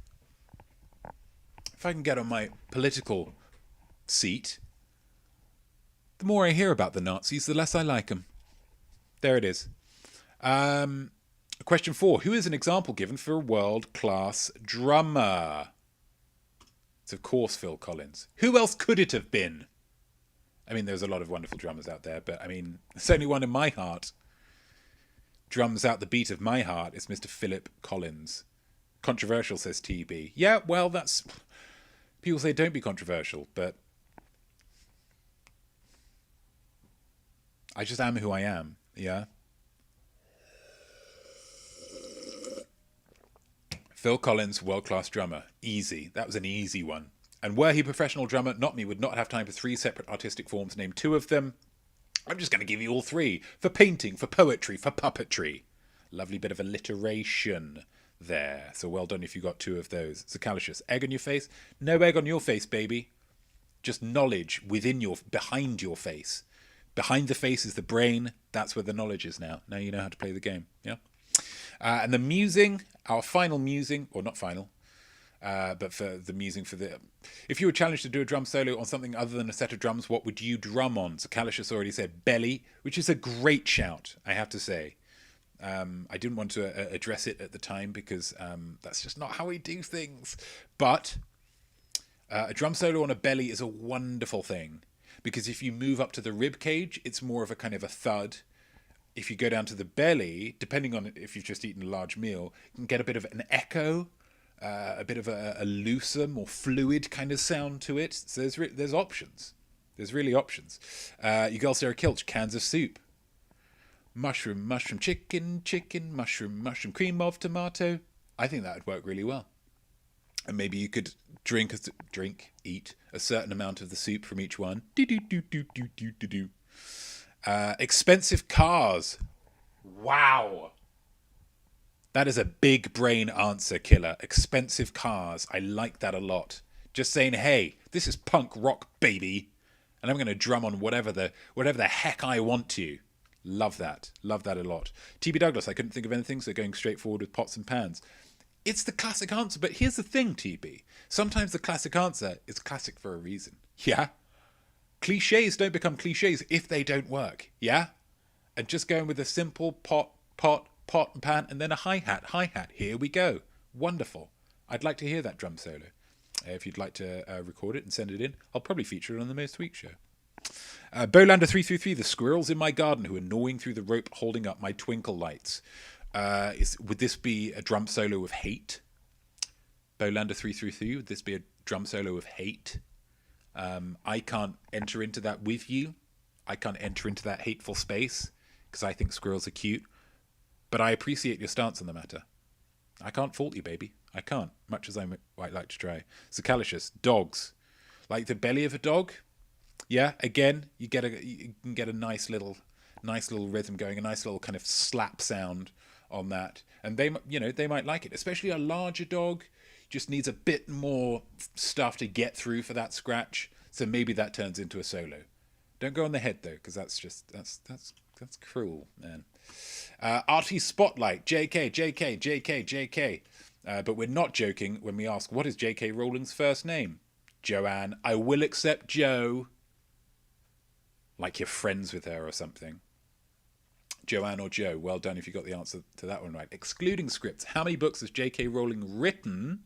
if I can get on my political seat, the more I hear about the Nazis, the less I like them. There it is. Question 4, who is an example given for a world-class drummer? It's, of course, Phil Collins. Who else could it have been? I mean, there's a lot of wonderful drummers out there, but I mean, there's only one in my heart. Drums out the beat of my heart is Mr. Philip Collins. Controversial, says TB. Yeah, well, that's... People say don't be controversial, but... I just am who I am, yeah? Phil Collins, world-class drummer. Easy. That was an easy one. And were he a professional drummer, Notme would not have time for 3 separate artistic forms. Name 2 of them. I'm just going to give you all 3. For painting, for poetry, for puppetry. Lovely bit of alliteration there. So well done if you got 2 of those. Zacalicious. Egg on your face? No egg on your face, baby. Just knowledge behind your face. Behind the face is the brain. That's where the knowledge is now. Now you know how to play the game. Yeah. And the musing, our final musing, or not final, but for the musing for the... If you were challenged to do a drum solo on something other than a set of drums, what would you drum on? So Calicious already said belly, which is a great shout, I have to say. I didn't want to address it at the time because that's just not how we do things. But a drum solo on a belly is a wonderful thing because if you move up to the rib cage, it's more of a kind of a thud. If you go down to the belly, depending on if you've just eaten a large meal, you can get a bit of an echo, a bit of a looser, more fluid kind of sound to it. So there's options. There's really options. You girls there, Kilch, cans of soup. Mushroom, chicken, mushroom, cream of tomato. I think that would work really well. And maybe you could eat a certain amount of the soup from each one. Expensive cars. Wow. That is a big brain answer, Killer. Expensive cars. I like that a lot. Just saying, hey, this is punk rock, baby. And I'm going to drum on whatever the heck I want to. Love that. Love that a lot. TB Douglas, I couldn't think of anything, so going straight forward with pots and pans. It's the classic answer, but here's the thing, TB. Sometimes the classic answer is classic for a reason. Yeah? Cliches don't become cliches if they don't work. Yeah? And just going with a simple pot and pan, and then a hi-hat. Here we go. Wonderful. I'd like to hear that drum solo. If you'd like to record it and send it in, I'll probably feature it on the Most Week show. Bolander333, the squirrels in my garden who are gnawing through the rope holding up my twinkle lights. Would this be a drum solo of hate? Bolander333, would this be a drum solo of hate? I can't enter into that with you. I can't enter into that hateful space because I think squirrels are cute. But I appreciate your stance on the matter. I can't fault you, baby. I can't, much as I might like to try. Zacalicious, dogs. Like the belly of a dog? Yeah, again, you can get a nice little rhythm going, a nice little kind of slap sound on that. And they might like it. Especially a larger dog just needs a bit more stuff to get through for that scratch. So maybe that turns into a solo. Don't go on the head though, because that's cruel, man. RT Spotlight, JK. But we're not joking when we ask, what is JK Rowling's first name? Joanne. I will accept Joe. Like you're friends with her or something. Joanne or Joe. Well done if you got the answer to that one right. Excluding scripts. How many books has JK Rowling written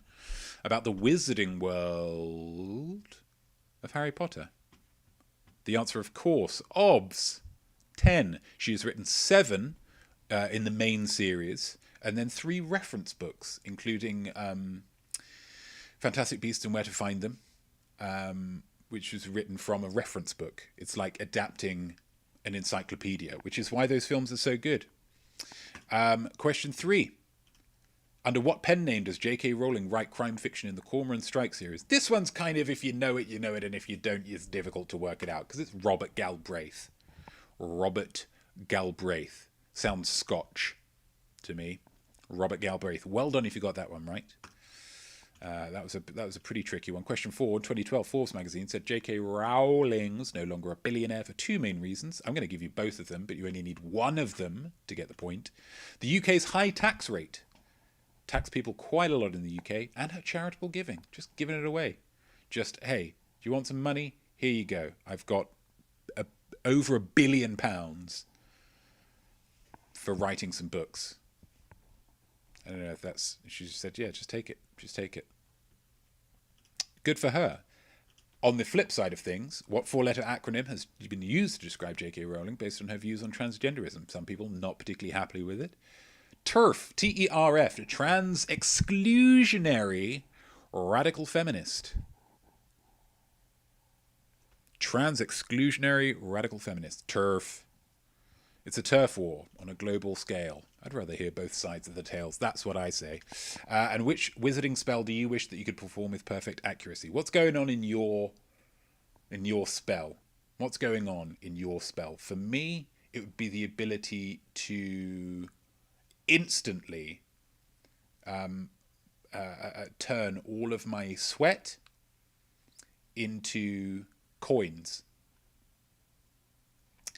about the wizarding world of Harry Potter? The answer, of course, obs. 10. She has written 7 in the main series, and then 3 reference books, including Fantastic Beasts and Where to Find Them, which was written from a reference book. It's like adapting an encyclopedia, which is why those films are so good. Question 3. Under what pen name does JK Rowling write crime fiction in the Cormoran Strike series? This one's kind of, if you know it, you know it, and if you don't, it's difficult to work it out, because it's Robert Galbraith. Robert Galbraith. Sounds Scotch to me. Robert Galbraith. Well done if you got that one right. That was a pretty tricky one. Question 4. In 2012, Forbes magazine said JK Rowling's no longer a billionaire for 2 main reasons. I'm going to give you both of them, but you only need one of them to get the point. The UK's high tax rate. Tax people quite a lot in the UK, and her charitable giving. Just giving it away. Just, hey, do you want some money? Here you go. I've got over £1 billion for writing some books. I don't know if that's... She just said, yeah, just take it. Just take it. Good for her. On the flip side of things, what 4-letter acronym has been used to describe JK Rowling based on her views on transgenderism? Some people not particularly happy with it. TERF, T-E-R-F, trans-exclusionary radical feminist. Trans-exclusionary radical feminist. TERF. It's a turf war on a global scale. I'd rather hear both sides of the tales. That's what I say. And which wizarding spell do you wish that you could perform with perfect accuracy? What's going on in your spell? What's going on in your spell? For me, it would be the ability to instantly turn all of my sweat into coins.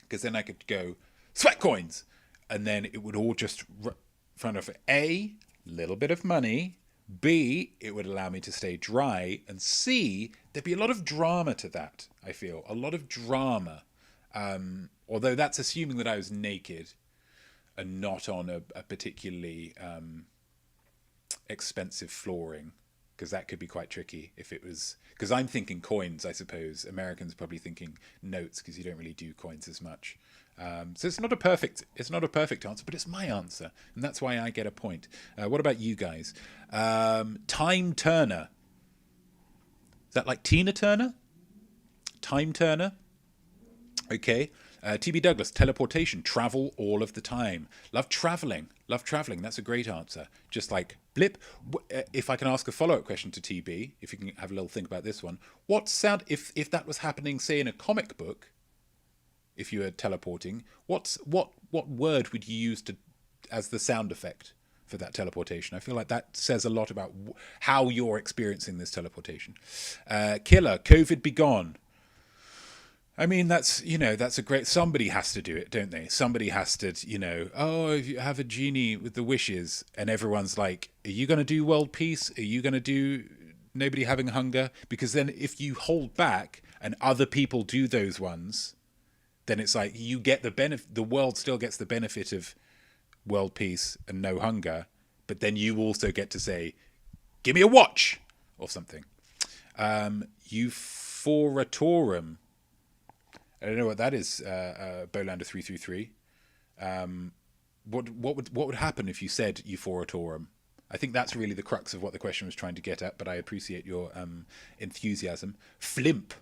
Because then I could go, sweat coins! And then it would all just run off. A, little bit of money. B, it would allow me to stay dry. And C, there'd be a lot of drama to that, I feel. A lot of drama. Although that's assuming that I was naked and not on a particularly expensive flooring. Because that could be quite tricky if it was... Because I'm thinking coins, I suppose. Americans are probably thinking notes because you don't really do coins as much. So it's not a perfect answer, but it's my answer. And that's why I get a point. What about you guys? Time Turner. Is that like Tina Turner? Time Turner? Okay. TB Douglas, teleportation, travel all of the time. Love traveling. That's a great answer. Just like blip. If I can ask a follow-up question to TB, if you can have a little think about this one. What sound, if that was happening, say, in a comic book, if you were teleporting, what word would you use as the sound effect for that teleportation? I feel like that says a lot about how you're experiencing this teleportation. Killer, COVID be gone. I mean, that's a great... Somebody has to do it, don't they? Somebody has to, if you have a genie with the wishes, and everyone's like, are you going to do world peace? Are you going to do nobody having hunger? Because then if you hold back and other people do those ones, then it's like you get the benefit... The world still gets the benefit of world peace and no hunger, but then you also get to say, give me a watch! Or something. Euphoratorum. I don't know what that is, Bolander333. What would happen if you said euphoratorum? I think that's really the crux of what the question was trying to get at, but I appreciate your enthusiasm. Flimp.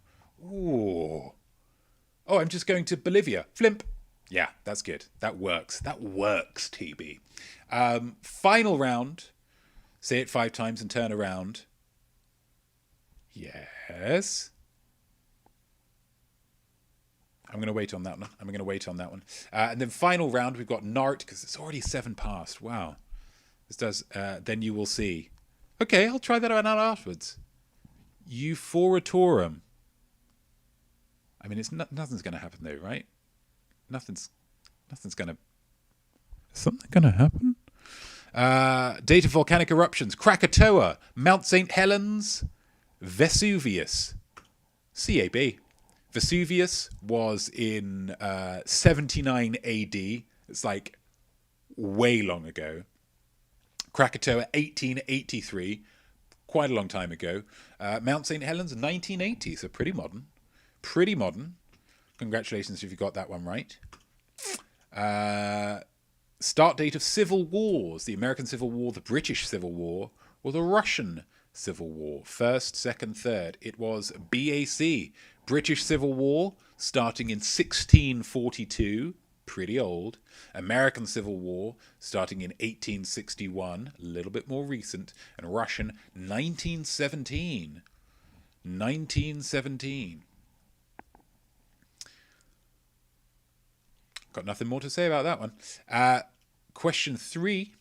Ooh. Oh, I'm just going to Bolivia. Flimp. Yeah, that's good. That works. TB. Final round. Say it 5 times and turn around. Yes. I'm going to wait on that one. And then final round, we've got Nart, because it's already 7 past. Wow. This does, then you will see. Okay, I'll try that out afterwards. Euphoratorum. I mean, nothing's going to happen though, right? Nothing's going to... Is something going to happen? Date of volcanic eruptions. Krakatoa, Mount St. Helens, Vesuvius. CAB. Vesuvius was in 79 AD. It's like way long ago. Krakatoa, 1883. Quite a long time ago. Mount St. Helens, 1980. So pretty modern. Congratulations if you got that one right. Start date of civil wars. The American Civil War, the British Civil War, or the Russian Civil War. First, second, third. It was BAC. British Civil War, starting in 1642, pretty old. American Civil War, starting in 1861, a little bit more recent. And Russian, 1917. Got nothing more to say about that one. Question 3.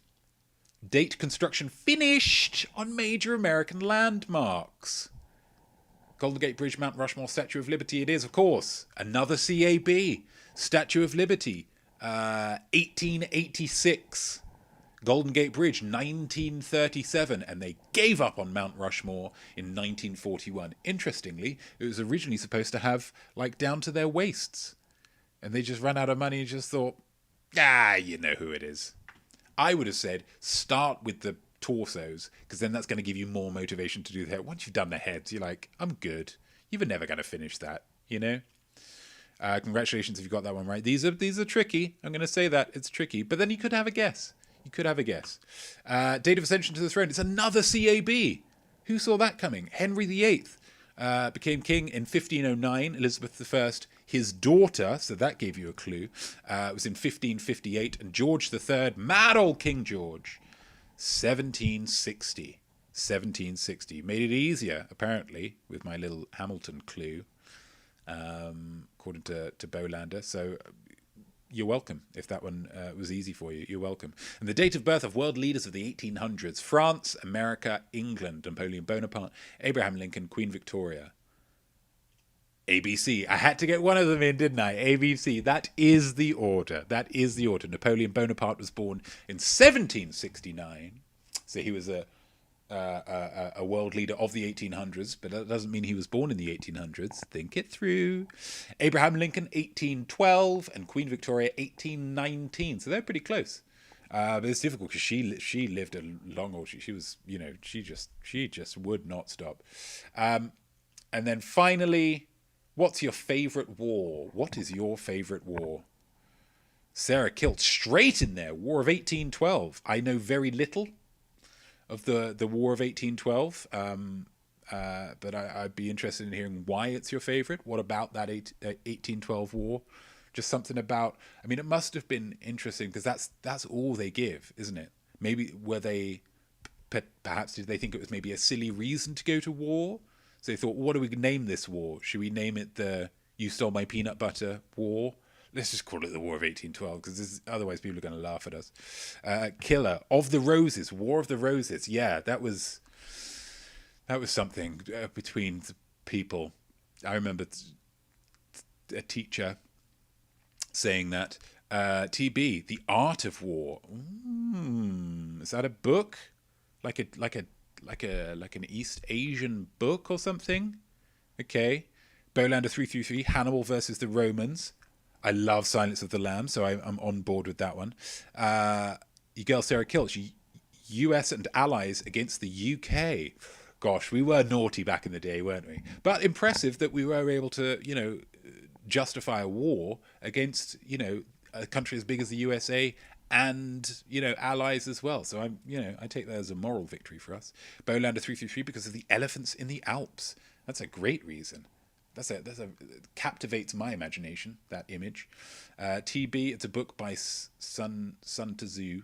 Date construction finished on major American landmarks. Golden Gate Bridge, Mount Rushmore, Statue of Liberty. It is, of course. Another CAB. Statue of Liberty. 1886. Golden Gate Bridge, 1937. And they gave up on Mount Rushmore in 1941. Interestingly, it was originally supposed to have, like, down to their waists. And they just ran out of money and just thought, you know who it is. I would have said, start with the torsos, because then that's going to give you more motivation to do the head. Once you've done the heads, you're like, I'm good. You were never going to finish that, Congratulations if you got that one right. These are tricky. I'm going to say that. It's tricky. But then you could have a guess. Date of Ascension to the Throne. It's another CAB. Who saw that coming? Henry VIII became king in 1509. Elizabeth I His daughter, so that gave you a clue, was in 1558, and George III, mad old King George, 1760. 1760. Made it easier, apparently, with my little Hamilton clue, according to Bolander. So you're welcome if that one was easy for you. You're welcome. And the date of birth of world leaders of the 1800s: France, America, England, Napoleon Bonaparte, Abraham Lincoln, Queen Victoria. ABC. I had to get one of them in, didn't I? ABC. That is the order. That is the order. Napoleon Bonaparte was born in 1769. So he was a world leader of the 1800s, but that doesn't mean he was born in the 1800s. Think it through. Abraham Lincoln, 1812, and Queen Victoria, 1819. So they're pretty close. But it's difficult because she lived a long old. She was, you know, she just would not stop. And then finally, what's your favorite war? What is your favorite war? Sarah Kilt, straight in there. War of 1812. I know very little of the War of 1812, but I'd be interested in hearing why it's your favorite. What about that 1812 war? Just something about, I mean, it must have been interesting because that's all they give, isn't it? Maybe perhaps did they think it was maybe a silly reason to go to war? So they thought, what do we name this war? Should we name it the You Stole My Peanut Butter War? Let's just call it the War of 1812, because otherwise people are going to laugh at us. Killer of the Roses, War of the Roses. Yeah, that was something between the people. I remember a teacher saying that. TB, The Art of War. Is that a book? Like an East Asian book or something? Okay. Bolander 333, Hannibal versus the Romans. I love Silence of the Lambs, so I'm on board with that one. Your girl Sarah Kilch, US and allies against the UK. Gosh, we were naughty back in the day, weren't we? But impressive that we were able to, you know, justify a war against, you know, a country as big as the USA and, you know, allies as well. So I take that as a moral victory for us. Bolander 333 because of the elephants in the Alps. That's a great reason. That's a captivates my imagination, that image. TB, it's a book by Sun Tzu.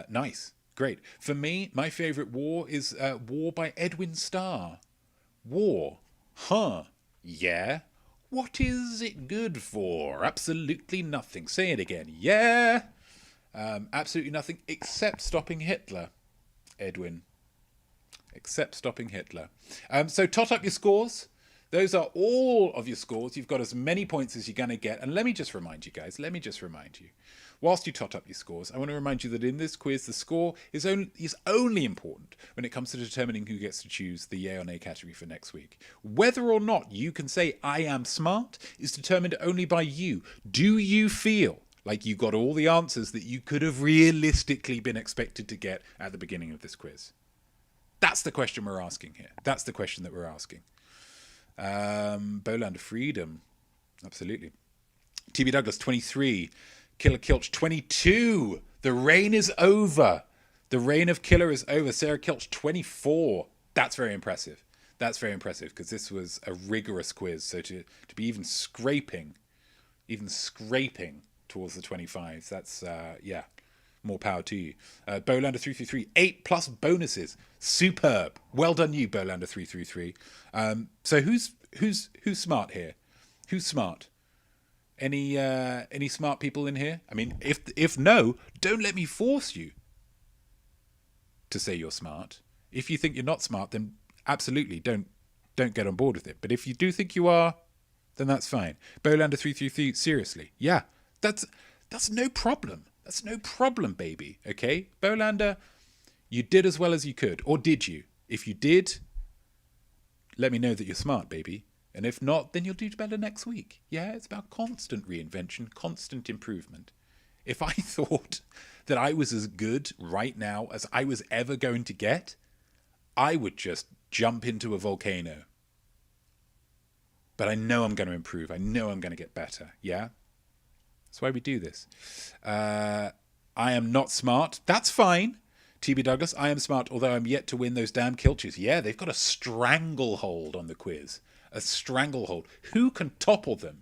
Nice, great. For me, my favorite war is War by Edwin Starr. War, huh? Yeah. What is it good for? Absolutely nothing. Say it again. Yeah. Absolutely nothing except stopping Hitler, Edwin. Except stopping Hitler. So tot up your scores. Those are all of your scores. You've got as many points as you're going to get. And let me just remind you guys, whilst you tot up your scores, I want to remind you that in this quiz, the score is only important when it comes to determining who gets to choose the yay or nay category for next week. Whether or not you can say I am smart is determined only by you. Do you feel like you got all the answers that you could have realistically been expected to get at the beginning of this quiz? That's the question we're asking here. That's the question that we're asking. Bolander Freedom. Absolutely. TB Douglas, 23. Killer Kilch, 22. The reign is over. The reign of Killer is over. Sarah Kilch, 24. That's very impressive. That's very impressive because this was a rigorous quiz. So to be even scraping towards the 25s, that's, yeah. More power to you. Bolander 333, 8+ bonuses. Superb. Well done you, Bolander 333. So who's smart here? Who's smart? Any smart people in here? I mean, if no, don't let me force you to say you're smart. If you think you're not smart, then absolutely don't get on board with it. But if you do think you are, then that's fine. Bolander 333, seriously. Yeah, that's no problem. That's no problem, baby, okay? Bolander, you did as well as you could. Or did you? If you did, let me know that you're smart, baby. And if not, then you'll do better next week. Yeah, it's about constant reinvention, constant improvement. If I thought that I was as good right now as I was ever going to get, I would just jump into a volcano. But I know I'm going to improve. I know I'm going to get better, yeah? That's why we do this. I am not smart. That's fine. TB Douglas, I am smart, although I'm yet to win those damn Kilches. Yeah, they've got a stranglehold on the quiz. a stranglehold. Who can topple them?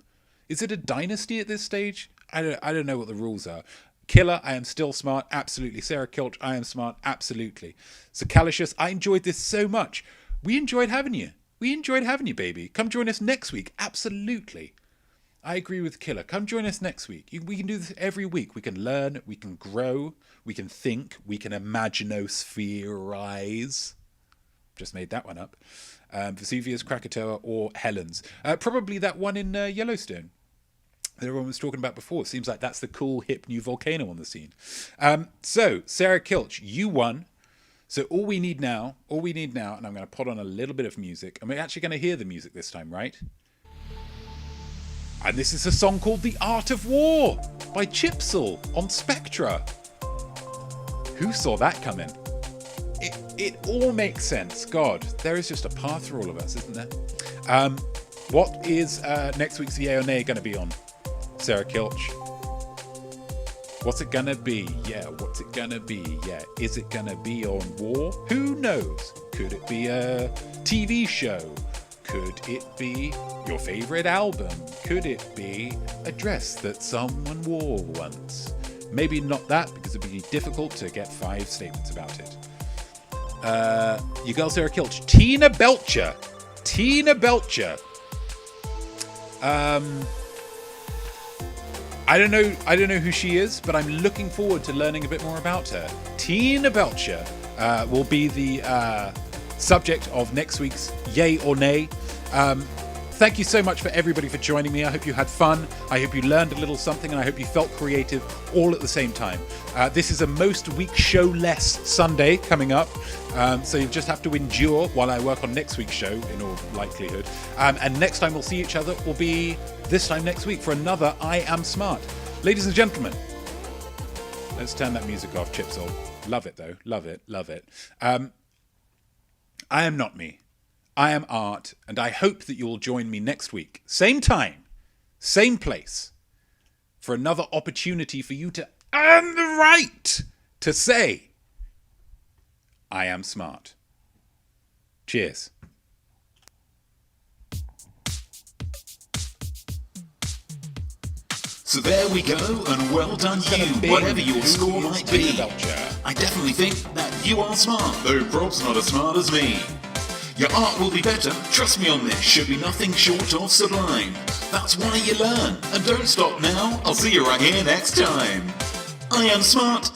Is it a dynasty at this stage? I don't know what the rules are. Killer, I am still smart, absolutely. Sarah Kilch, I am smart, absolutely. Zacalicious, I enjoyed this so much. We enjoyed having you. We enjoyed having you, baby. Come join us next week, absolutely. I agree with Killer. Come join us next week. We can do this every week. We can learn, we can grow, we can think, we can imaginosphere-rise. Just made that one up. Vesuvius, Krakatoa, or Helen's. Probably that one in Yellowstone that everyone was talking about before. It seems like that's the cool, hip new volcano on the scene. So, Sarah Kilch, you won. So all we need now, and I'm going to put on a little bit of music, and we're actually going to hear the music this time, right? And this is a song called The Art of War by Chipsel on Spectra. Who saw that coming? It all makes sense. God, there is just a path for all of us, isn't there? What is next week's Yay or Nay going to be on, Sarah Kilch? What's it gonna be? Yeah, what's it gonna be? Yeah, is it gonna be on war? Who knows? Could it be a TV show? Could it be your favorite album? Could it be a dress that someone wore once? Maybe not that, because it'd be difficult to get 5 statements about it. You girl Sarah Kilch. Tina Belcher. I don't know who she is, but I'm looking forward to learning a bit more about her. Tina Belcher will be the subject of next week's Yay or Nay. Thank you so much for everybody for joining me. I hope you had fun. I hope you learned a little something, and I hope you felt creative all at the same time. This is a most week show-less Sunday coming up, so you just have to endure while I work on next week's show, in all likelihood. And next time we'll see each other will be this time next week for another I Am Smart. Ladies and gentlemen, let's turn that music off, Chipsol. Love it, though. Love it. I am not me. I am Art, and I hope that you'll join me next week, same time, same place, for another opportunity for you to earn the right to say, I am smart. Cheers. So there we go, and well done you, whatever your score might be. I definitely think that you are smart, though Rob's not as smart as me. Your art will be better, trust me on this, should be nothing short of sublime. That's why you learn, and don't stop now, I'll see you right here next time. I am smart.